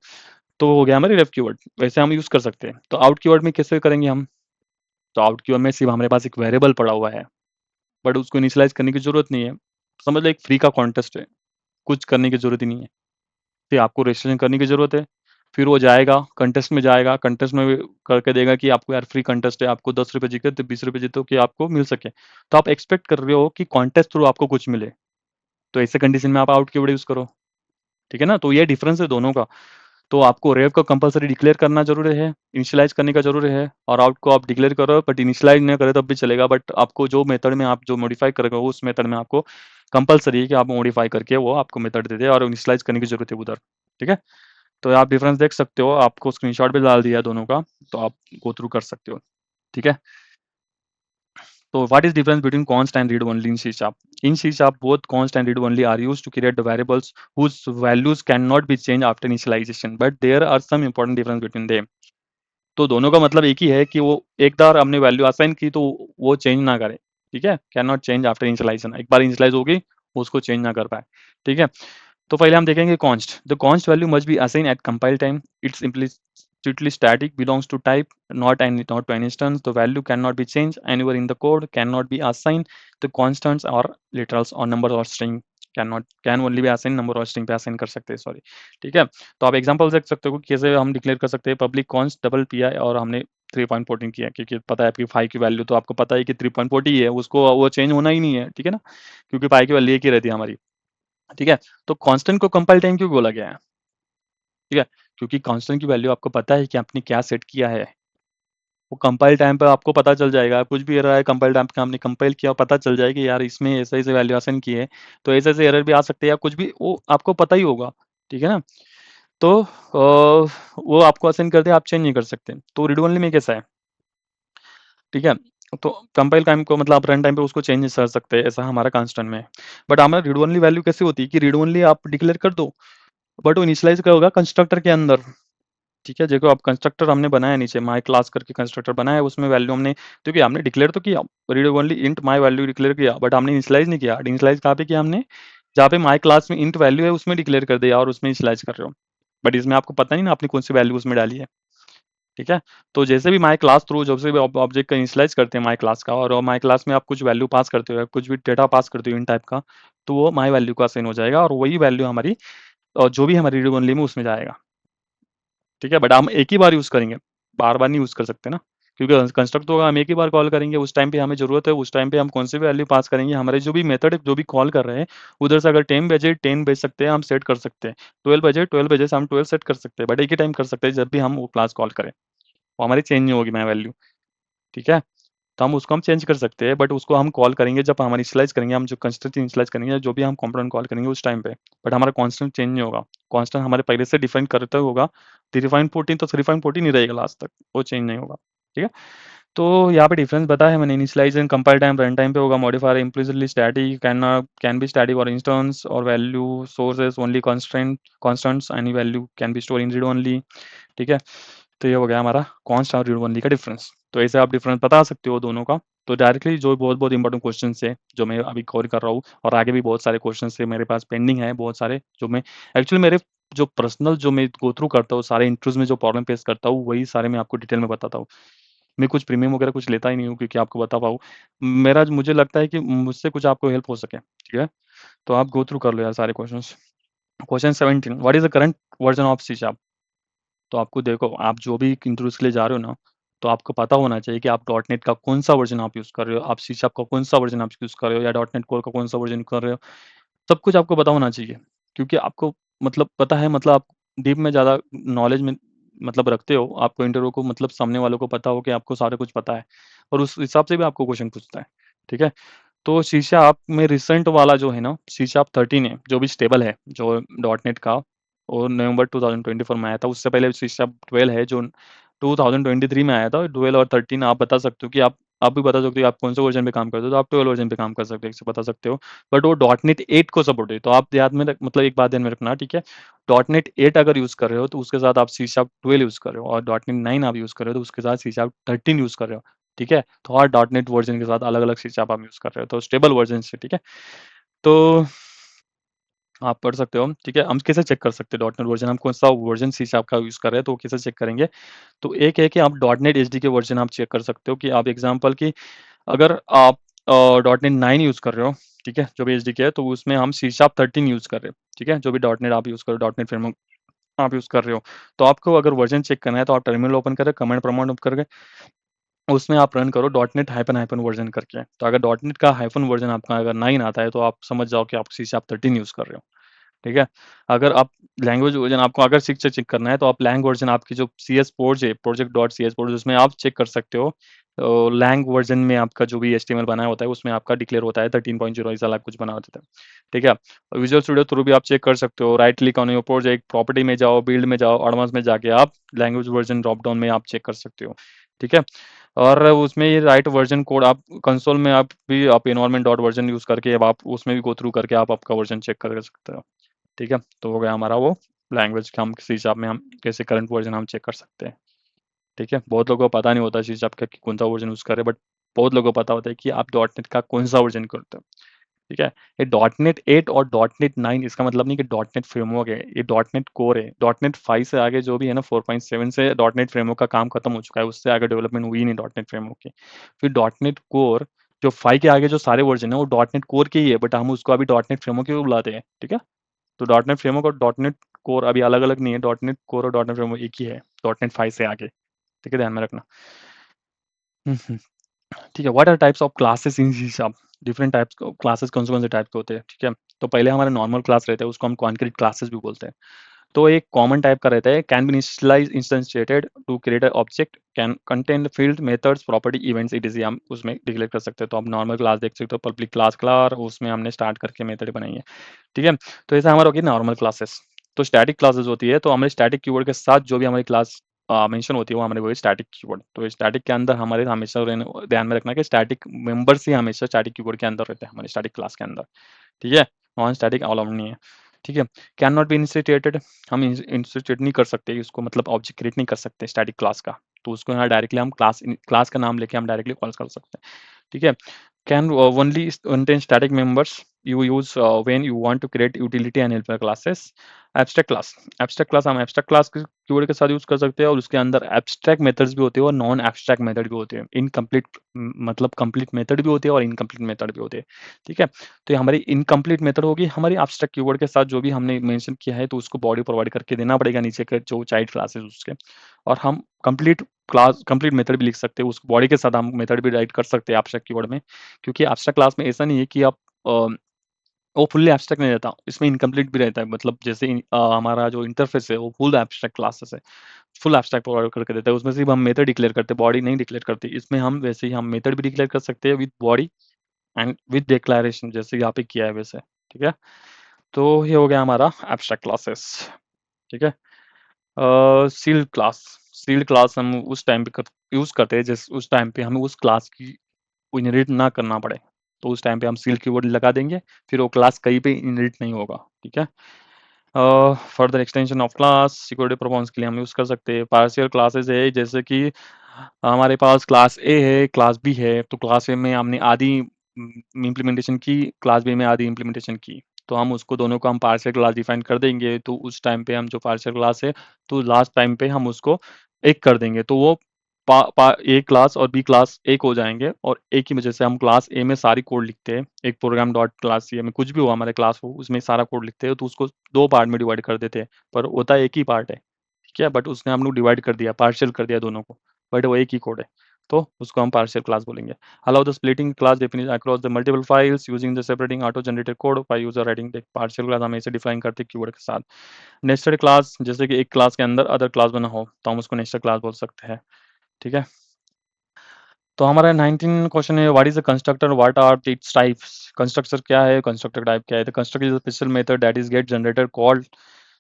तो हो गया हमारी रेप कीवर्ड, वैसे हम यूज़ कर सकते हैं। तो आउट कीवर्ड में कैसे करेंगे हम? तो आउट कीवर्ड में सिर्फ़ हमारे पास एक वेरिएबल पड़ा हुआ है, बट उसको इनिशियलाइज़ करने की ज़रूरत नहीं है। समझ लो एक फ्री का कॉन्टेस्ट है, कुछ करने की ज़रूरत ही नहीं है। फिर आपको रजिस्ट्रेशन करने की ज़रूरत है, फिर वो जाएगा, कंटेस्ट में कंटेस्ट में करके देगा कि आपको यार फ्री कंटेस्ट है, आपको ₹10 जीते तो ₹20 जीतो कि आपको मिल सके। तो आप एक्सपेक्ट कर रहे हो कि कॉन्टेस्ट थ्रू आपको कुछ मिले, तो ऐसे कंडीशन में आप आउट कीवर्ड यूज़ करो, ठीक है ना? तो ये डिफरेंस है दोनों का। तो आपको रेव को कंपल्सरी डिक्लेयर करना ज़रूरी है, इनिशियलाइज़ करने का ज़रूरी है, और आउट को आप डिक्लेयर करो बट इनिशियलाइज़ ना करें तब भी चलेगा, बट आपको जो मेथड में आप जो मॉडिफ़ाई करोगे उस मेथड में आपको कंपल्सरी है कि आप मॉडिफ़ाई करके वो आपको मेथड दे दे और इनिशियलाइज़ करने की ज़रूरत है उधर, ठीक है? तो आप डिफरेंस देख सकते हो, आपको स्क्रीनशॉट भी डाल दिया है दोनों का, तो आप गो थ्रू कर सकते हो, ठीक है? So what is difference between const and read only in C sharp? In C sharp, both const and read only are used to create the variables whose values cannot be changed after initialization, but there are some important difference between them. तो दोनों का मतलब एक ही है कि वो एक बार हमने वैल्यू असाइन की तो वो चेंज ना करे, ठीक है? Can not change after initialization, एक बार इनिशियलाइज होगी उसको चेंज ना कर पाए, ठीक है? तो पहले हम देखेंगे const. The const value must be assigned at compile time. It's implicitly static, belongs to type, not to an instance. The value cannot be changed anywhere in the code, cannot be assigned to constants or literals or number or string. Can only be assigned number or string पे assign कर सकते हैं, sorry, ठीक है? तो आप example देख सकते हो कि कैसे हम डिक्लेयर कर सकते हैं public const double P I, और हमने 3.14 किया क्योंकि पता है आपकी 5 की वैल्यू तो आपको पता है कि 3.40 ही है, उसको वो चेंज होना ही नहीं है, ठीक है ना? क्योंकि 5 की वैल्यू एक ही रहती है हमारी, ठीक है? तो कांस्टेंट को कंपाइल टाइम क्यों बोला गया है? ठीक है? क्योंकि कांस्टेंट की वैल्यू आपको पता है कि आपने क्या सेट किया है। वो कंपाइल टाइम पे आपको पता चल जाएगा, कुछ भी एरर है कंपाइल टाइम पे हमने कंपाइल किया, पता चल जाएगा कि यार इसमें ऐसे-ऐसे वैल्यू असाइन की है, तो ऐसे-ऐसे एरर भी आ सकते हैं या कुछ भी वो आपको पता ही होगा, ठीक है ना? तो वो आपको असाइन कर दिया, आप चेंज नहीं कर सकते। तो रीड ओनली में कैसा है? ठीक है? तो कंपाइल टाइम को मतलब आप रन टाइम पे उसको चेंज कर सकते हैं, ऐसा हमारा कांस्टेंट में है। बट हमारा रीड ओनली वैल्यू कैसे होती है कि रीड ओनली आप डिक्लेयर कर दो, बट वो इनिशियलाइज़ क्या होगा कंस्ट्रक्टर के अंदर, ठीक है? देखो आप कंस्ट्रक्टर हमने बनाया नीचे माय क्लास करके कंस्ट्रक्टर बनाया है, उसमें वैल्यू हमने देखिए हमने डिक्लेयर तो किया, read only int my value declare किया, बट हमने इनिशियलाइज़ नहीं किया। इनिशियलाइज़ कहाँ पे किया हमने? जहाँ पे माय क्लास में इंट वैल्यू है उसमें डिक्लेयर कर दिया और उसमें इनिशियलाइज़ कर रहे हो। बट इसमें आपको पता नहीं ना आपने कौन सी वैल्यू उसमें डाली है, ठीक है? तो जैसे भी माय क्लास थ्रू जब से भी ऑब्जेक्ट का इनिशियलाइज़ करते हैं माय क्लास का, और माय क्लास में आप कुछ वैल्यू पास करते हो या कुछ भी डेटा पास करते हो इन टाइप का, तो वो माय वैल्यू का असाइन हो जाएगा और वही वैल्यू हमारी जो भी हमारी रीड ओनली में उसमें जाएगा। ठीक है? बट हम एक ही बार यूज़ करेंगे। बार-बार नहीं यूज़ कर सकते ना, क्योंकि कंस्ट्रक्ट तो हम एक ही बार कॉल करेंगे, उस टाइम पे हमें ज़रूरत है, उस टाइम पे हम कौन-सी भी वैल्यू पास करेंगे, हमारे जो भी मेथड जो भी कॉल कर रहे हैं, उधर से अगर 10 बजे 10 भेज सकते हैं, हम सेट कर सकते हैं। 12 बजे से हम 12 सेट कर सकते हैं, बट एक ही टाइम कर सकते हैं जब भी हम वो क्लास कॉल करें। वो हमारी चेंज नहीं होगी मैं वैल्यू, ठीक है? तो हम उसको हम चेंज कर सकते हैं, बट उसको हम कॉल करेंगे जब हम इनिशियलाइज़ करेंगे, हम जो कंस्ट्रक्ट इनिशियलाइज़ करेंगे, जो भी हम कंपोनेंट कॉल करेंगे उस टाइम पे। बट हमारा कांस्टेंट चेंज नहीं होगा। कांस्टेंट हमारे पहले से डिफाइन करते होगा, 3.14 तो 3.14 ही रहेगा लास्ट तक, वो चेंज नहीं होगा, ठीक है? तो यहाँ पे डिफरेंस बताया है मैंने, initialize and compile time run time पे होगा, modifier implicitly static can be static और इंस्टेंस और value source is only constants, any value can be store in read only, ठीक है? तो ये हो गया हमारा कॉन्स्ट और रीड ओनली का डिफरेंस। तो ऐसे आप डिफरेंस बता सकते हो दोनों का। तो डायरेक्टली जो बहुत-बहुत इंपॉर्टेंट क्वेश्चन्स है, जो मैं अभी कवर कर रहा हूँ और आगे भी बहुत सारे क्वेश्चन्स है मेरे पास पेंडिंग है बहुत सारे, जो मैं एक्चुअली मेरे जो पर्सनल जो मैं गो थ्रू करता हूँ, सारे इंटरव्यूज़ में जो प्रॉब्लम फेस करता हूँ, वही सारे मैं आपको डिटेल में बताता हूँ। मैं कुछ प्रीमियम वगैरह कुछ लेता ही नहीं हूँ क्योंकि आपको बता पाऊँ। मेरा मुझे लगता है कि मुझसे कुछ आपको हेल्प हो सके, ठीक है? तो आप गो थ्रू कर लो यार सारे questions. Question 17, what is the current version of C sharp? तो आपको देखो, आप जो भी इंटरव्यूज़ के लिए जा रहे हो ना, तो आपको पता होना चाहिए कि आप डॉट नेट का कौन-सा वर्ज़न आप यूज़ कर रहे हो, आप सी शार्प का कौन-सा वर्ज़न आप यूज़ कर रहे हो या डॉट नेट कोर का कौन-सा वर्ज़न कर रहे हो। सब कुछ आपको पता होना चाहिए, क्योंकि आपको मतलब पता है, मतलब आप डीप में ज़्यादा नॉलेज में मतलब रखते हो, आपको इंटरव्यू को मतलब सामने वालों को पता हो कि आपको सारा कुछ पता है और उस हिसाब से भी आपको क्वेश्चन पूछता है, ठीक है? तो सी शार्प में रिसेंट वाला जो है ना, सी शार्प 13 है, जो भी स्टेबल है, जो डॉट नेट का, वो नवंबर 2024 में आया था। उससे पहले सी शार्प 12 है, जो 2023 में आया था। 12 और 13 आप बता सकते हो कि आप भी बता सकते हो कि आप कौन-से वर्ज़न पे काम करते हो, तो आप 12 वर्ज़न पे काम कर सकते हो, इसे बता सकते हो। बट वो डॉट नेट 8 को सपोर्ट है, तो आप याद में रख मतलब एक बात ध्यान में रखना, ठीक है? डॉट नेट 8 अगर यूज़ कर रहे हो, तो उसके साथ आप सी शार्प 12 यूज़ कर रहे हो और डॉट नेट 9 आप यूज़ कर रहे हो, तो उसके साथ सी शार्प 13 यूज़ कर रहे हो, ठीक है? तो हर डॉट नेट वर्ज़न के साथ अलग-अलग सी शार्प आप यूज़ कर रहे हो, तो स्टेबल वर्ज़न से, ठीक है? तो आप पढ़ सकते हो, ठीक है? हम कैसे चेक कर सकते हैं डॉट नेट वर्ज़न, हम कौन-सा वर्ज़न सी शार्प का यूज़ कर रहे हैं, तो वो कैसे चेक करेंगे? तो एक है कि आप डॉट नेट एचडी के वर्ज़न आप चेक कर सकते हो कि आप एग्ज़ाम्पल की अगर आप डॉट नेट 9 यूज़ कर रहे हो, ठीक है? जो भी एचडीके है, तो उसमें हम सी शार्प 13 यूज़ कर रहे हैं, ठीक है? जो भी डॉट नेट आप यूज़ कर रहे हो, डॉट नेट फ्रेमवर्क आप यूज़ कर रहे हो। तो आपको अगर वर्ज़न चेक करना है, तो आप टर्मिनल ओपन करें, कमांड प्रॉम्प्ट ओपन करके उसमें आप रन करो dot net hyphen hyphen version करके। तो अगर डॉट नेट का हाइफ़न वर्ज़न आपका अगर 9 आता है, तो आप समझ जाओ कि आप सी शार्प 13 यूज़ कर रहे हो। ठीक है? अगर आप लैंग्वेज वर्ज़न आपको अगर शिक से चेक करना है, तो आप लैंग वर्ज़न आपकी जो सीएस पोर्ज है, प्रोजेक्ट डॉट सीएस पोर्ज, उसमें आप चेक कर सकते हो। लैंग वर्ज़न में आपका जो भी एचटीएमएल बनाया होता है, उसमें आपका डिक्लेयर होता है 13.0 ऐसा कुछ बना होता है। ठीक है? विजुअल स्टूडियो थ्रू भी आप चेक कर सकते हो। Right click on your project, property में जाओ, बिल्ड में जाओ, एडवांस में जाके आप लैंग्वेज वर्ज़न ड्रॉप डाउन में आप चेक कर सकते हो। ठीक है? और उसमें ये राइट वर्ज़न कोड आप कंसोल में आप एनवायरनमेंट डॉट वर्ज़न यूज़ करके अब आप उसमें भी गो थ्रू करके आप आपका वर्ज़न चेक कर सकते हो। ठीक है? तो हो गया हमारा वो लैंग्वेज का, हम किसी हिसाब में हम कैसे करंट वर्ज़न हम चेक कर सकते हैं। ठीक है? बहुत लोगों को पता नहीं होता इस हिसाब का कि कौन-सा वर्ज़न यूज़ करें, बट बहुत लोगों को पता होता है कि आप डॉट नेट का कौन-सा वर्ज़न करते हो। ठीक है? ये डॉट नेट 8 और डॉट नेट 9 इसका मतलब नहीं कि डॉट नेट फ्रेमवर्क है, ये डॉट नेट कोर है। डॉट नेट 5 से आगे जो भी है ना, 4.7 से डॉट नेट फ्रेमवर्क का काम खत्म हो चुका है, उससे आगे डेवलपमेंट हुई नहीं डॉट नेट फ्रेमवर्क की। फिर डॉट नेट कोर जो 5 के आगे जो सारे वर्ज़न है वो डॉट नेट कोर के ही है, बट हम उसको अभी डॉट नेट फ्रेमवर्क क्यों बुलाते हैं, ठीक है? तो डॉट नेट फ्रेमवर्क और डॉट नेट कोर अभी अलग-अलग नहीं है, डॉट नेट कोर और डॉट नेट फ्रेमवर्क एक ही है, डॉट नेट 5 से आगे, ठीक है? ध्यान में रखना। हुँ, हुँ। ठीक है, what are types of classes in C sharp? Different types classes कौन-से टाइप के होते हैं, ठीक है? तो पहले हमारे नॉर्मल क्लास रहते हैं, उसको हम कॉन्क्रीट क्लासेस भी बोलते हैं। तो एक कॉमन टाइप का रहता है, can be initialised instantiated to create a object, can contain field, methods, property, events ETC हम उसमें डिक्लेयर कर सकते हैं। तो आप नॉर्मल क्लास देख सकते हो, पब्लिक क्लास क्लास उसमें हमने स्टार्ट करके मेथड बनाई है, ठीक है? तो ऐसा हमारा हो गया नॉर्मल क्लासेस। तो स्टैटिक क्लासेस होती है, तो हमारे स्टैटिक कीवर्ड के साथ जो भी हमारी क्लास मेंशन होती है, वो हमारे वो स्टैटिक कीवर्ड। तो स्टैटिक के अंदर हमारे हमेशा ध्यान में रखना कि स्टैटिक मेंबर्स ही हमेशा स्टैटिक कीवर्ड के अंदर रहते हैं, हमारे स्टैटिक क्लास के अंदर, ठीक है? नॉन स्टैटिक अलाउड नहीं है, ठीक है? कैन नॉट बी इंस्टीट्यूटेड, हम इंस्टीट्यूट नहीं कर सकते उसको, मतलब ऑब्जेक्ट क्रिएट नहीं कर सकते स्टैटिक क्लास का। तो उसको यहाँ डायरेक्टली हम क्लास का नाम लेके हम डायरेक्टली कॉल कर सकते हैं, ठीक है? Can only contain static members you use when you want to create utility and helper classes. Abstract class हम abstract class के कीवर्ड के साथ यूज कर सकते हैं और उसके अंदर abstract methods भी होते हैं और नॉन abstract मेथड भी होते हैं। इनकम्प्लीट मतलब कंप्लीट मेथड भी होते हैं और इनकम्प्लीट मेथड भी होते हैं, ठीक है? तो ये हमारी इनकम्प्लीट मेथड होगी, हमारी abstract कीवर्ड के साथ जो भी हमने मेंशन किया है, तो उसको बॉडी प्रोवाइड करके देना पड़ेगा नीचे के जो चाइल्ड क्लासेस उसके, और हम कंप्लीट क्लास कंप्लीट मेथड भी लिख सकते हैं, उस बॉडी के साथ हम मेथड भी राइट कर सकते हैं एब्स्ट्रैक्ट कीवर्ड में। क्योंकि एब्स्ट्रैक्ट क्लास में ऐसा नहीं है कि आप वो फुल्ली एब्स्ट्रैक्ट नहीं रहता, इसमें इनकम्प्लीट भी रहता है। मतलब जैसे हमारा जो इंटरफेस है वो फुल एब्स्ट्रैक्ट क्लासेस है, फुल एब्स्ट्रैक्ट प्रोवाइड करके देता है, उसमें सिर्फ हम मेथड डिक्लेयर करते हैं, बॉडी नहीं डिक्लेयर करते। इसमें हम वैसे ही हम मेथड भी डिक्लेयर कर सकते हैं with body and with declaration, जैसे यहाँ पे किया है वैसे। ठीक है, तो ये हो गया हमारा एब्स्ट्रैक्ट क्लासेस। ठीक है, सील्ड क्लास, सील्ड क्लास हम उस टाइम पे यूज करते हैं जिस उस टाइम पे हमें उस क्लास की इनहेरिट ना करना पड़े, तो उस टाइम पे हम सील्ड कीवर्ड लगा देंगे, फिर वो क्लास कहीं पे इनहेरिट नहीं होगा। ठीक है, further extension of class security performance के लिए हम यूज कर सकते हैं। पार्शियल क्लासेस है, जैसे कि हमारे पास क्लास ए है, क्लास बी है, तो क्लास ए में हमने आधी इम्प्लीमेंटेशन की, क्लास बी में आधी इम्प्लीमेंटेशन की, तो हम उसको दोनों को हम पार्शियल क्लास डिफाइन कर देंगे। तो उस टाइम पे हम जो पार्शियल क्लास है, तो लास्ट टाइम पे हम उसको एक कर देंगे, तो वो ए क्लास और बी क्लास एक हो जाएंगे, और एक ही वजह से हम क्लास ए में सारी कोड लिखते हैं, एक प्रोग्राम डॉट क्लास सी में कुछ भी हो हमारे क्लास हो उसमें सारा कोड लिखते हैं, तो उसको दो पार्ट में डिवाइड कर देते हैं, पर होता एक ही पार्ट है। ठीक है, बट उसने हम लोग डिवाइड कर दिया, पार्शियल कर दिया दोनों को, बट वो एक ही कोड है, तो उसको हम पार्शियल क्लास बोलेंगे। Allow the splitting class definition across the multiple files using the separating auto generated code by user writing the partial class, हम ऐसे डिफाइन करते हैं कीवर्ड के साथ। नेस्टेड क्लास, जैसे कि एक क्लास के अंदर अदर क्लास बना हो, तो हम उसको नेस्टेड क्लास बोल सकते हैं। ठीक है, तो हमारा 19 क्वेश्चन है, what is a constructor, what are its types. Constructor क्या है, कंस्ट्रक्टर टाइप क्या है। The constructor is a special method that is get generated called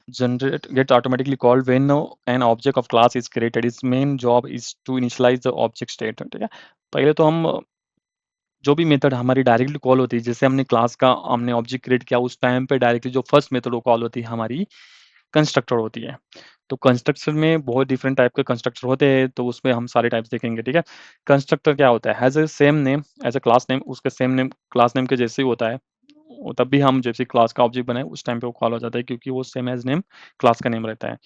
generate gets automatically called when an object of class is created. Its main job is to initialize the object state। ठीक है, पहले तो हम जो भी method हमारी directly call होती है, जैसे हमने क्लास का हमने ऑब्जेक्ट क्रिएट किया, उस टाइम पे डायरेक्टली जो फर्स्ट मेथड वो कॉल होती है हमारी कंस्ट्रक्टर होती है। तो कंस्ट्रक्टर में बहुत डिफरेंट टाइप के कंस्ट्रक्टर होते हैं, तो उसमें हम सारे टाइप्स देखेंगे। ठीक है, कंस्ट्रक्टर क्या होता है, has a same name as a class name, उसके सेम नेम क्लास नेम के जैसे ही होता है, तब भी हम जैसे क्लास का ऑब्जेक्ट बनाए उस टाइम पे वो कॉल हो जाता है, क्योंकि वो सेम एज नेम क्लास का नेम रहता है।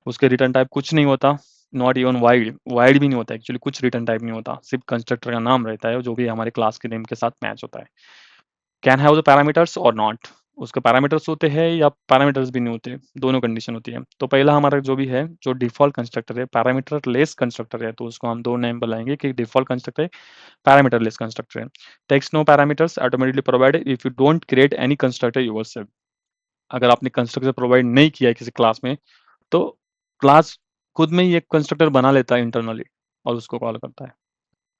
उसके रिटर्न टाइप कुछ नहीं होता, नॉट इवन वाइड, वाइड भी नहीं होता, एक्चुअली कुछ रिटर्न टाइप नहीं होता, सिर्फ कंस्ट्रक्टर का नाम रहता है जो भी हमारे क्लास के नेम के साथ मैच होता है। कैन हैव द पैरामीटर्स और नॉट, उसके पैरामीटर्स होते हैं या पैरामीटर्स भी नहीं होते, दोनों कंडीशन होती है। तो पहला हमारा जो भी है, जो डिफॉल्ट कंस्ट्रक्टर है, पैरामीटर लेस कंस्ट्रक्टर है, तो उसको हम दो नेम बुलाएंगे कि डिफॉल्ट कंस्ट्रक्टर है, पैरामीटर लेस कंस्ट्रक्टर है। Text no parameters automatically provided if you don't create any constructor yourself. अगर आपने कंस्ट्रक्टर प्रोवाइड नहीं किया है किसी क्लास में, तो क्लास खुद में ही एक कंस्ट्रक्टर बना लेता है इंटरनली और उसको कॉल करता है।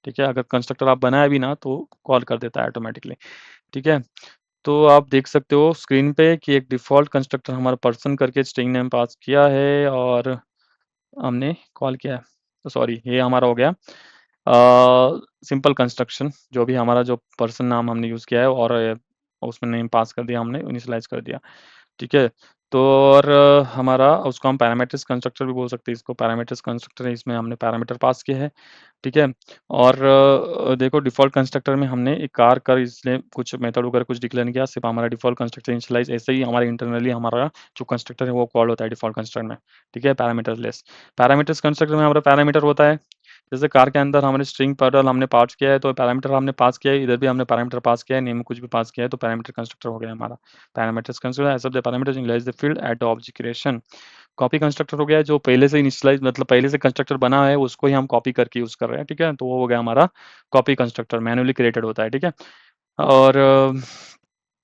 ठीक है, अगर कंस्ट्रक्टर आप बनाया भी ना, तो कॉल कर देता है ऑटोमेटिकली। ठीक है, तो आप देख सकते हो स्क्रीन पे कि एक डिफ़ॉल्ट कंस्ट्रक्टर हमारा पर्सन करके स्ट्रिंग नेम पास किया है और हमने कॉल किया है। तो सॉरी, ये हमारा हो गया सिंपल कंस्ट्रक्शन, जो भी हमारा जो पर्सन नाम हमने यूज़ किया है और उसमें नेम पास कर दिया हमने, इनिशियलाइज़ कर दिया। ठीक है, तो और हमारा उसको हम पैरामीटर्स कंस्ट्रक्टर भी बोल सकते हैं, इसको पैरामीटर्स कंस्ट्रक्टर है, इसमें हमने पैरामीटर पास किए हैं। ठीक है, और देखो डिफ़ॉल्ट कंस्ट्रक्टर में हमने एक कार कर इसलिए कुछ मेथड वगैरह कुछ डिक्लेयर नहीं किया, सिर्फ हमारा डिफ़ॉल्ट कंस्ट्रक्टर इनिशियलाइज़, ऐसे ही हमारे इंटरनली हमारा जो कंस्ट्रक्टर है वो कॉल होता है डिफ़ॉल्ट कंस्ट्रक्टर में। ठीक है, पैरामीटर लेस। पैरामीटर्स कंस्ट्रक्टर में हमारा पैरामीटर होता है, जैसे कार के अंदर हमने स्ट्रिंग पैरल हमने पास किया है, तो पैरामीटर हमने पास किया है, इधर भी हमने पैरामीटर पास किया है, नेम में कुछ भी पास किया है, तो पैरामीटर कंस्ट्रक्टर हो गया हमारा। Parameters constructor as of the parameters initialize the field at the object creation. Copy constructor हो गया जो पहले से इनिशियलाइज मतलब पहले से कंस्ट्रक्टर बना है उसको ही हम कॉपी करके यूज कर रहे हैं। ठीक है, तो वो हो गया हमारा कॉपी कंस्ट्रक्टर, मैन्युअली क्रिएटेड होता है। ठीक है, और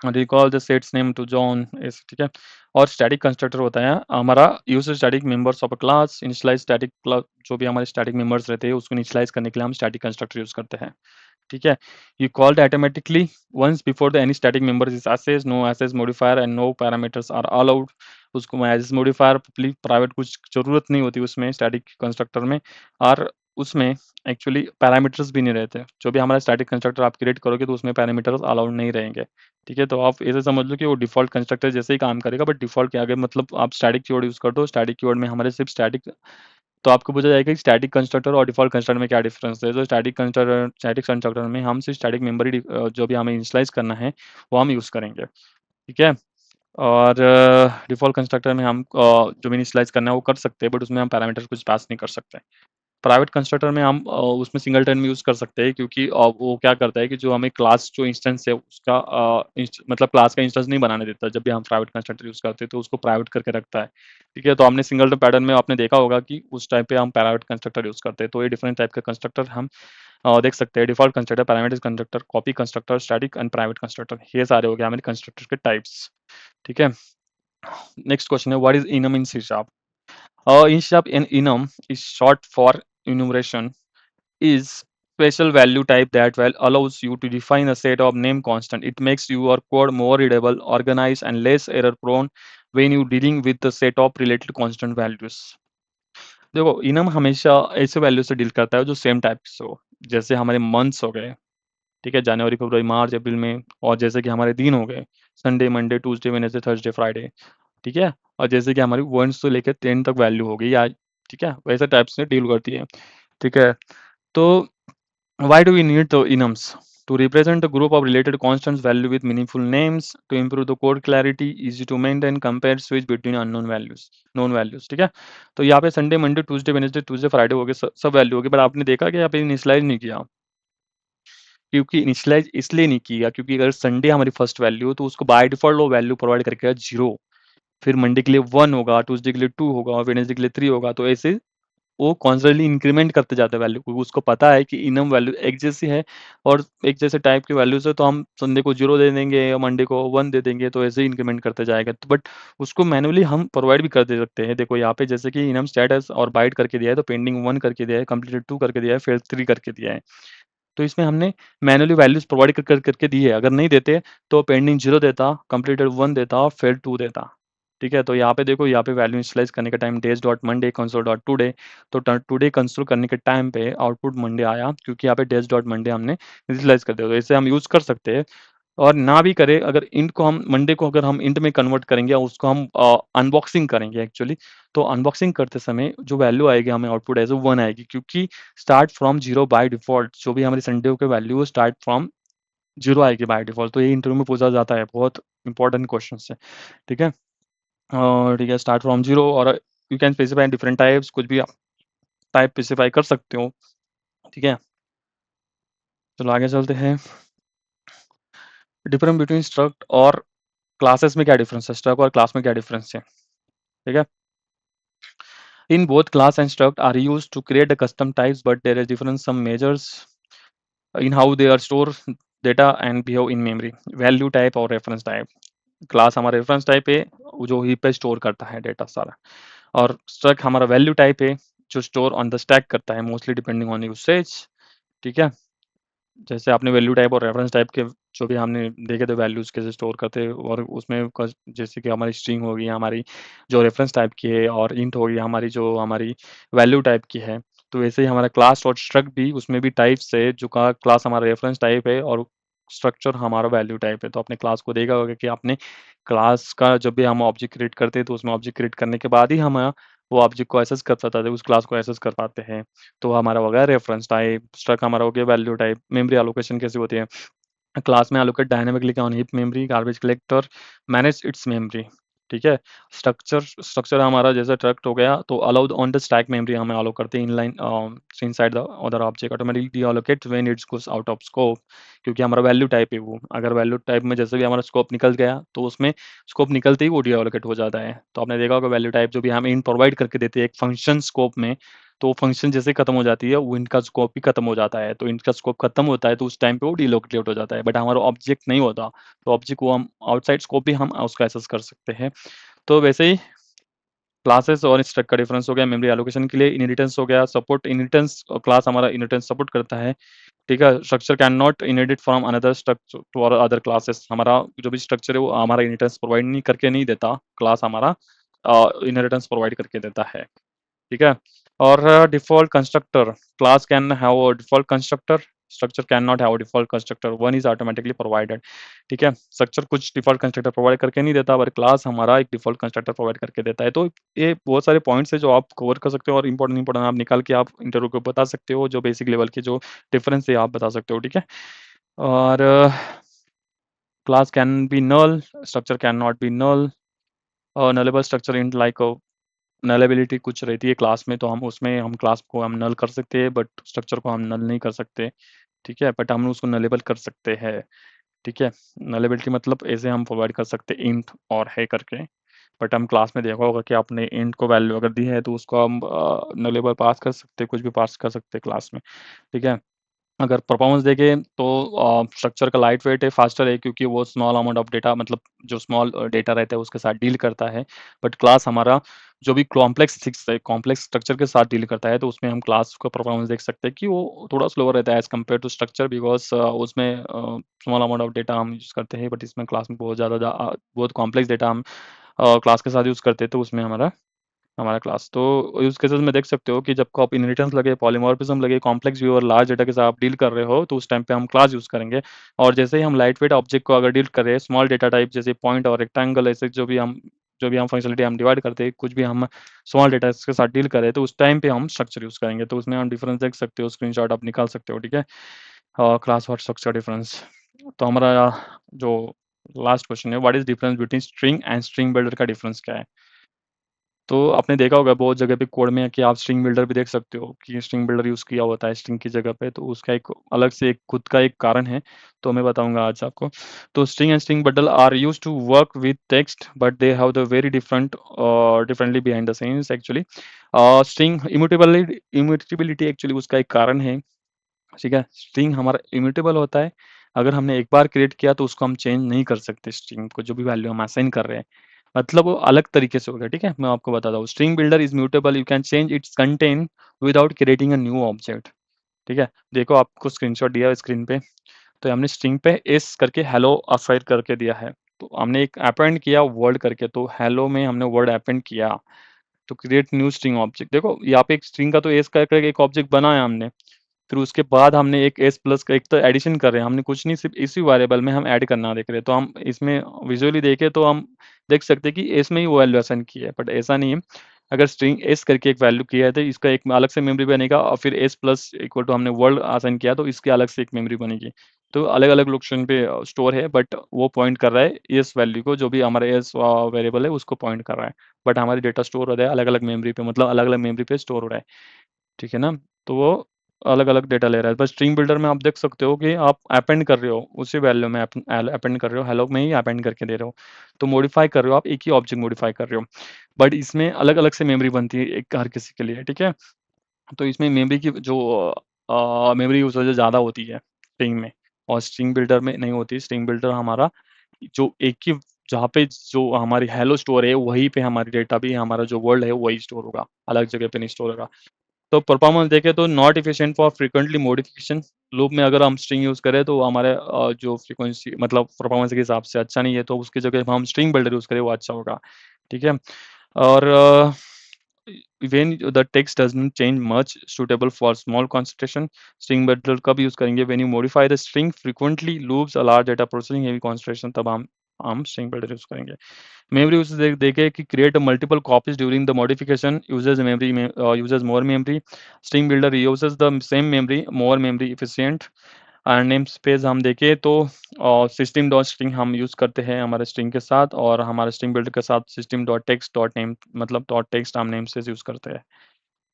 recall the sets name to John इस। ठीक है, और स्टैटिक कंस्ट्रक्टर होता है हमारा use static members of a class, initialize static class, जो भी हमारे स्टैटिक मेंबर्स रहते हैं उसको इनिशियलाइज करने के लिए हम स्टैटिक कंस्ट्रक्टर यूज करते हैं। ठीक है, you called automatically once before the any static member is accessed, no access modifier and no parameters are allowed। उसको एज मॉडिफायर पब्लिक प्राइवेट कुछ जरूरत नहीं होती उसमें स्टैटिक कंस्ट्रक्टर में, और उसमें एक्चुअली पैरामीटर्स भी नहीं रहते। जो भी हमारा स्टैटिक कंस्ट्रक्टर आप क्रिएट करोगे तो उसमें पैरामीटर्स अलाउड नहीं रहेंगे। ठीक है, तो आप ऐसे समझ लो कि वो डिफॉल्ट कंस्ट्रक्टर जैसे ही काम करेगा, बट डिफॉल्ट के आगे मतलब आप स्टैटिक कीवर्ड यूज कर दो, स्टैटिक कीवर्ड में हमारे सिर्फ स्टैटिक, तो आपको पूछा जाएगा कि स्टैटिक कंस्ट्रक्टर और डिफॉल्ट कंस्ट्रक्टर में क्या डिफरेंस है। तो स्टैटिक कंस्ट्रक्टर में हम सिर्फ स्टैटिक मेंबर ही जो भी हमें इनिशियलाइज करना है वो हम यूज़ करेंगे। ठीक है, और डिफॉल्ट कंस्ट्रक्टर में हम जो भी इनिशियलाइज करना है वो कर सकते हैं, बट उसमें हम पैरामीटर कुछ पास नहीं कर सकते। प्राइवेट कंस्ट्रक्टर में हम उसमें सिंगलटन भी यूज़ कर सकते हैं, क्योंकि वो क्या करता है कि जो हमें क्लास जो इंस्टेंस है उसका मतलब क्लास का इंस्टेंस नहीं बनाने देता। जब भी हम प्राइवेट कंस्ट्रक्टर यूज़ करते हैं तो उसको प्राइवेट करके रखता है, ठीक है। तो हमने सिंगलटन पैटर्न में आपने देखा होगा कि उस टाइम पे हम प्राइवेट कंस्ट्रक्टर यूज़ करते हैं। तो ये डिफरेंट टाइप के कंस्ट्रक्टर हम देख सकते हैं। Default constructor, parameter constructor, copy constructor, static and private constructor, ये सारे हो गए हमारे कंस्ट्रक्टर के टाइप्स, ठीक है। नेक्स्ट क्वेश्चन है, what is enum in C sharp? In C sharp, an enum is short for enumeration, is special value type that well allows you to define a set of name constant. It makes your code more readable, organized, and less error prone when you dealing with the set of related constant values. देखो, enum हमेशा ऐसे value से deal करता है जो same type से हो। जैसे हमारे मंथ्स हो गए, ठीक है, जनवरी, फरवरी, मार्च, अप्रैल, मई। और जैसे कि हमारे दिन हो गए, Sunday, Monday, Tuesday, Wednesday, Thursday, Friday, ठीक है। और जैसे कि हमारी 1 से लेकर 10 तक वैल्यू हो गई, या ठीक है, वैसे टाइप से डील करती है, ठीक है। तो why do we need the enums? To represent a group of related constants value with meaningful names, to improve the code clarity, easy to maintain, compare, switch between unknown values, known values, ठीक है। तो यहाँ पे Sunday, Monday, Tuesday, Wednesday, Tuesday, Friday हो गए, सब value हो गई, बट आपने देखा कि यहाँ पे इनिशियलाइज नहीं किया। क्योंकि इनिशियलाइज इसलिए नहीं किया क्योंकि अगर संडे हमारी फर्स्ट वैल्यू हो तो उसको बाय डिफॉल्ट वो वैल्यू प्रोवाइड करके 0, फिर मंडे के लिए 1 होगा, ट्यूसडे के लिए 2 होगा, वेडनेसडे के लिए 3 होगा। तो ऐसे वो कॉन्स्टेंटली इंक्रीमेंट करते जाते हैं वैल्यू, क्योंकि उसको पता है कि इनम वैल्यू एक जैसी है और एक जैसे टाइप की वैल्यूज है, तो हम संडे को 0 दे देंगे या मंडे को 1 दे देंगे, तो ऐसे ही इंक्रीमेंट करते जाएगा। तो बट उसको मैनुअली हम प्रोवाइड भी कर दे सकते हैं। देखो यहाँ पे जैसे कि इनम स्टेटस और बाइट करके दिया है, तो पेंडिंग 1 करके दिया है, कंप्लीटेड 2 करके दिया है, फिर 3 करके दिया है। तो इसमें हमने मैनुअली वैल्यूज प्रोवाइड करके दी है। अगर नहीं देते तो पेंडिंग 0 देता, कंप्लीटेड 1 देता, फिर 2 देता, ठीक है। तो यहाँ पे देखो, यहाँ पे वैल्यू इनिशियलाइज करने का time days dot Monday console dot today, तो टुडे कंसोल करने के टाइम पे आउटपुट मंडे आया, क्योंकि यहाँ पे डेज डॉट मंडे हमने इनिशियलाइज कर दिया। तो इसे हम यूज कर सकते हैं। और ना भी करें, अगर इंट को हम मंडे को अगर हम इंट में कन्वर्ट करेंगे और उसको हम अनबॉक्सिंग करेंगे एक्चुअली, तो अनबॉक्सिंग करते समय जो वैल्यू आएगी हमें आउटपुट एज 1 आएगी, क्योंकि स्टार्ट फ्रॉम 0 बाय डिफॉल्ट जो भी हमारी संडे के वैल्यू स्टार्ट फ्रॉम 0 आएगी बाय डिफॉल्ट। तो ये इंटरव्यू में पूछा जाता है, बहुत इंपॉर्टेंट क्वेश्चन है, ठीक है। और ठीक है, स्टार्ट फ्रॉम 0, और you can specify different types, कुछ भी आप टाइप स्पेसिफाई कर सकते हो, ठीक है। चलो आगे चलते हैं। डिफरेंस बिटवीन स्ट्रक्ट और क्लासेस में क्या डिफरेंस है, स्ट्रक्ट और क्लास में क्या डिफरेंस है, ठीक है। In both class and struct are used to create the custom types, but there is difference some measures in how they are store data and behave in memory. Value type और reference type. Class हमारा reference type है, जो heap पे store करता है data सारा, और struct हमारा वैल्यू टाइप है, जो स्टोर ऑन द स्टैक करता है, मोस्टली डिपेंडिंग ऑन यूसेज, ठीक है। जैसे आपने वैल्यू टाइप और रेफरेंस टाइप के जो भी हमने देखे थे वैल्यूज कैसे स्टोर करते हैं, और उसमें जैसे कि हमारी स्ट्रिंग होगी हमारी जो रेफरेंस टाइप की है, और इंट होगी हमारी जो हमारी वैल्यू टाइप की है। तो वैसे ही हमारा क्लास और स्ट्रक्ट भी, उसमें भी टाइप्स है, जो का क्लास हमारा रेफरेंस टाइप है और स्ट्रक्चर हमारा वैल्यू टाइप है। तो अपने क्लास को देखा होगा कि आपने क्लास का जब भी हम ऑब्जेक्ट क्रिएट करते हैं, तो उसमें ऑब्जेक्ट क्रिएट करने के बाद ही हम वो ऑब्जेक्ट को एक्सेस कर पाते थे, उस क्लास को एक्सेस कर पाते हैं। तो हमारा हो गया रेफरेंस टाइप, स्ट्रक्ट हमारा हो गया वैल्यू टाइप। मेमोरी एलोकेशन कैसे होती है, क्लास में allocate dynamically on heap memory, garbage collector manage its memory, ठीक है। स्ट्रक्चर हमारा जैसे ट्रक्ट हो गया, तो allowed on the stack memory हमें अलाउ करते हैं inline inside the other object, automatically deallocate when it's goes out of scope, क्योंकि हमारा वैल्यू टाइप है वो। अगर वैल्यू टाइप में जैसे भी हमारा स्कोप निकल गया, तो उसमें स्कोप निकलते ही वो डीअलोकेट हो जाता है। तो आपने देखा होगा वैल्यू टाइप जो भी हम इन प्रोवाइड करके देते हैं एक फंक्शन स्कोप में, तो फंक्शन जैसे खत्म हो जाती है, वो इनका स्कोप भी खत्म हो जाता है। तो इनका स्कोप खत्म होता है, तो उस टाइम पे वो डिलोकेट हो जाता है, बट हमारा ऑब्जेक्ट नहीं होता। तो ऑब्जेक्ट को हम आउटसाइड स्कोप भी हम उसका एक्सेस कर सकते हैं। तो वैसे ही क्लासेस और स्ट्रक्ट का डिफरेंस हो गया। मेमोरी एलोकेशन के लिए इनहेरिटेंस हो गया, सपोर्ट इनहेरिटेंस, क्लास हमारा इनहेरिटेंस सपोर्ट करता है, ठीक है। Structure can not inherit from another structure to और अदर क्लासेस, हमारा जो भी स्ट्रक्चर है वो हमारा इनहेरिटेंस प्रोवाइड नहीं करके नहीं देता, क्लास हमारा इनहेरिटेंस प्रोवाइड करके देता है, ठीक है। और default constructor, class can have a default constructor, structure can not have a default constructor, one is automatically provided, ठीक है। स्ट्रक्चर कुछ डिफ़ॉल्ट कंस्ट्रक्टर प्रोवाइड करके नहीं देता, पर क्लास हमारा एक डिफ़ॉल्ट कंस्ट्रक्टर प्रोवाइड करके देता है। तो ये बहुत सारे पॉइंट्स हैं जो आप कवर कर सकते हो, और इंपॉर्टेंट आप निकाल के आप इंटरव्यू को बता सकते हो, जो बेसिक लेवल के जो डिफरेंस है आप बता सकते हो, ठीक है। और class can be null, structure can not be null, nullable structure int like nullability कुछ रहती है क्लास में, तो हम उसमें हम क्लास को हम नल कर सकते हैं, बट स्ट्रक्चर को हम नल नहीं कर सकते, ठीक है? बट हम उसको नलेबल कर सकते हैं, ठीक है? नलेबिलिटी मतलब ऐसे हम प्रोवाइड कर सकते हैं इंट और है करके, बट हम क्लास में देखा होगा कि आपने इंट को वैल्यू अगर दी है तो उसको हम नलेबल पास कर सकते हैं, कुछ भी पास कर सकते हैं क्लास में, ठीक है? अगर परफॉर्मेंस देखें तो स्ट्रक्चर का लाइट वेट है, फास्टर है, क्योंकि वो स्मॉल अमाउंट ऑफ डेटा मतलब जो स्मॉल डेटा रहता है उसके साथ डील करता है। बट क्लास हमारा जो भी कॉम्प्लेक्स स्ट्रक्चर के साथ डील करता है, तो उसमें हम क्लास का परफॉर्मेंस देख सकते हैं कि वो थोड़ा स्लोअर रहता है as compare to structure, because उसमें स्मॉल अमाउंट ऑफ डेटा हम यूज़ करते हैं, बट इसमें क्लास में बहुत कॉम्प्लेक्स डेटा हम क्लास के साथ यूज़ करते हैं, तो उसमें हमारा हमारा क्लास। तो यूज़ केसेस में देख सकते हो कि जब को आप इनहेरिटेंस लगे, पॉलीमॉर्फिज्म लगे, कॉम्प्लेक्स व्यू और लार्ज डेटा के साथ आप डील कर रहे हो, तो उस टाइम पे हम क्लास यूज़ करेंगे। और जैसे ही हम लाइट वेट ऑब्जेक्ट को अगर डील कर रहे हैं, स्मॉल डेटा टाइप जैसे पॉइंट और रेक्टेंगल, ऐसे जो भी हम फंक्शनलिटी हम डिवाइड करते हैं, कुछ भी हम स्मॉल डेटा के साथ डील करें, तो उस टाइम पे हम स्ट्रक्चर यूज़ करेंगे। तो उसमें हम डिफरेंस देख सकते हो, स्क्रीनशॉट आप निकाल सकते हो, ठीक है? क्लास और स्ट्रक्चर डिफरेंस। तो हमारा जो लास्ट क्वेश्चन है, what is difference between string and string builder का डिफरेंस क्या है? तो आपने देखा होगा बहुत जगह पे कोड में कि आप स्ट्रिंग बिल्डर भी देख सकते हो कि स्ट्रिंग बिल्डर यूज़ किया होता है स्ट्रिंग की जगह पे, तो उसका एक अलग से एक खुद का एक कारण है, तो मैं बताऊंगा आज आपको। तो string and string bundle are used to work with text, but they have the very differently behind the scenes actually. String immutability actually उसका एक कारण है, ठीक है? स्ट्रिंग हमारा इम्यूटेबल होता है, अगर हमने एक बार क्रिएट किया तो उसको हम चेंज नहीं कर सकते, स्ट्रिंग को जो भी वैल्यू हम असाइन कर रहे हैं, मतलब वो अलग तरीके से होगा, ठीक है? मैं आपको बताता हूँ, string builder is mutable, you can change it's content without creating a new object, ठीक है? देखो आपको स्क्रीनशॉट दिया है स्क्रीन पे, तो हमने स्ट्रिंग पे एस करके हेलो असाइन करके दिया है, तो हमने एक अपेंड किया वर्ड करके, तो हेलो में हमने वर्ड अपेंड किया, तो क्रिएट न्यू स्ट्रिंग ऑब्जेक्ट। देखो यहाँ पे एक स्ट्रिंग का तो एस करके एक ऑब्जेक्ट बनाया हमने, फिर उसके बाद हमने एक एस प्लस का एक तो एडिशन कर रहे हैं, हमने कुछ नहीं, सिर्फ इसी वेरिएबल में हम ऐड करना देख रहे हैं, तो हम इसमें विजुअली देखें तो हम देख सकते हैं कि एस में ही वो वैल्यू असाइन की है, बट ऐसा नहीं है। अगर स्ट्रिंग एस करके एक वैल्यू किया है तो इसका एक अलग से मेमोरी बनेगा, और फिर एस प्लस इक्वल टू हमने वर्ड असाइन किया तो इसके अलग से एक मेमोरी बनेगी, तो अलग अलग लोकेशन पे स्टोर है, बट वो पॉइंट कर रहा है एस वैल्यू को, जो भी हमारा एस वेरिएबल है उसको पॉइंट कर रहा है, बट हमारी डेटा स्टोर हो रहा है अलग अलग मेमोरी पे, मतलब अलग अलग मेमोरी पे स्टोर हो रहा है, ठीक है ना? तो वो अलग-अलग डेटा ले रहा है। बस स्ट्रिंग बिल्डर में आप देख सकते हो कि आप अपेंड कर रहे हो, उसी वैल्यू में अपेंड कर रहे हो, हेलो में ही अपेंड करके दे रहे हो। तो मॉडिफाई कर रहे हो, आप एक ही ऑब्जेक्ट मॉडिफाई कर रहे हो। बट इसमें अलग-अलग से मेमोरी बनती है एक हर किसी के लिए, ठीक है? तो इसमें मेमोरी की जो मेमोरी यूसेज ज़्यादा होती है स्ट्रिंग में, और स्ट्रिंग बिल्डर में नहीं होती। स्ट्रिंग बिल्डर हमारा जो एक ही जहाँ पे जो हमारी हेलो स्टोर है, वहीं पे हमारी डेटा भी हमारा जो वर्ल्ड है वही स्टोर होगा, अलग जगह पे नहीं स्टोर होगा। तो परफॉर्मेंस देखें तो not efficient for frequently modification. Loop में अगर हम स्ट्रिंग यूज़ करें तो हमारे जो फ्रीक्वेंसी मतलब परफॉर्मेंस के हिसाब से अच्छा नहीं है, तो उसकी जगह हम स्ट्रिंग बिल्डर यूज़ करें वो अच्छा होगा, ठीक है? और when the text doesn't change much, suitable for small concentration, string builder कब यूज़ करेंगे? when you modify the string frequently, loops a large data processing heavy concentration, तब हम string builder यूज़ करेंगे। मेमोरी यूसेज देखे कि create multiple copies during the modification uses more memory. String builder uses the same memory more memory efficient. और name space हम देखें तो system dot string हम यूज़ करते हैं हमारे स्ट्रिंग के साथ, और हमारे स्ट्रिंग बिल्डर के साथ system dot text dot name मतलब डॉट टेक्स्ट हम नेम से यूज़ करते हैं,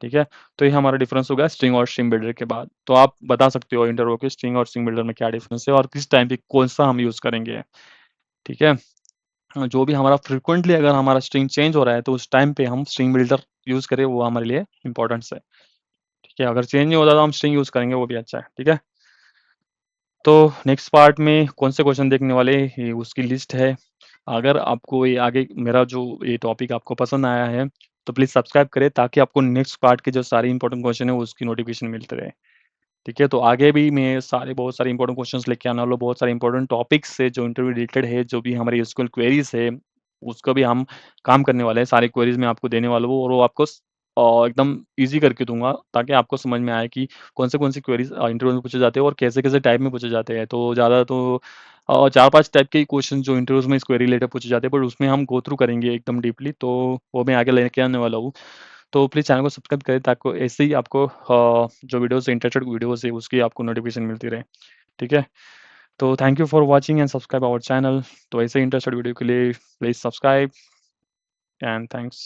ठीक है? तो ये हमारा डिफरेंस हो गया स्ट्रिंग और स्ट्रिंग बिल्डर के बाद। तो आप बता सकते हो इंटरव्यू के स्ट्रिंग और स्ट्रिंग बिल्डर में क्या डिफरेंस है और किस टाइम पे कौन सा हम यूज़ करेंगे, ठीक है? जो भी हमारा फ्रीक्वेंटली अगर हमारा स्ट्रिंग चेंज हो रहा है तो उस टाइम पे हम स्ट्रिंग बिल्डर यूज़ करें, वो हमारे लिए इम्पोर्टेंट है, ठीक है? अगर चेंज नहीं होता तो हम स्ट्रिंग यूज़ करेंगे, वो भी अच्छा है, ठीक है? तो नेक्स्ट पार्ट में कौन से क्वेश्चन देखने वाले हैं, ये उसकी लिस्ट है। अगर आपको ये आगे मेरा जो ये टॉपिक आपको पसंद आया है, तो प्लीज़ सब्सक्राइब करें ताकि आपको नेक्स्ट पार्ट के जो सारे इंपॉर्टेंट क्वेश्चन है उसकी नोटिफिकेशन मिलते रहे, ठीक है? तो आगे भी मैं बहुत सारे इंपॉर्टेंट क्वेश्चंस लेके आने वाला हूँ, बहुत सारे इंपॉर्टेंट टॉपिक्स से जो इंटरव्यू रिलेटेड है, जो भी हमारी एसक्यूएल क्वेरीज है, उसका भी हम काम करने वाले हैं। सारी क्वेरीज मैं आपको देने वाला हूँ और वो आपको एकदम ईजी करके दूंगा, ताकि आपको समझ में आए कि कौन से क्वेरीज इंटरव्यू में पूछे जाते हैं और कैसे कैसे टाइप में पूछे जाते हैं। तो ज़्यादा तो 4-5 टाइप के क्वेश्चन जो इंटरव्यूज में इस क्वेरी रिलेटेड पूछे जाते हैं, बट उसमें हम गो थ्रू करेंगे एकदम डीपली, तो वो मैं आगे लेके आने वाला हूँ। तो प्लीज़ चैनल को सब्सक्राइब करें ताकि ऐसे ही आपको जो वीडियोज़ इंटरेस्टेड वीडियोज़ है उसकी आपको नोटिफिकेशन मिलती रहे, ठीक है? तो thank you for watching and subscribe our channel. तो ऐसे इंटरेस्टेड वीडियो के लिए प्लीज़ सब्सक्राइब एंड थैंक्स।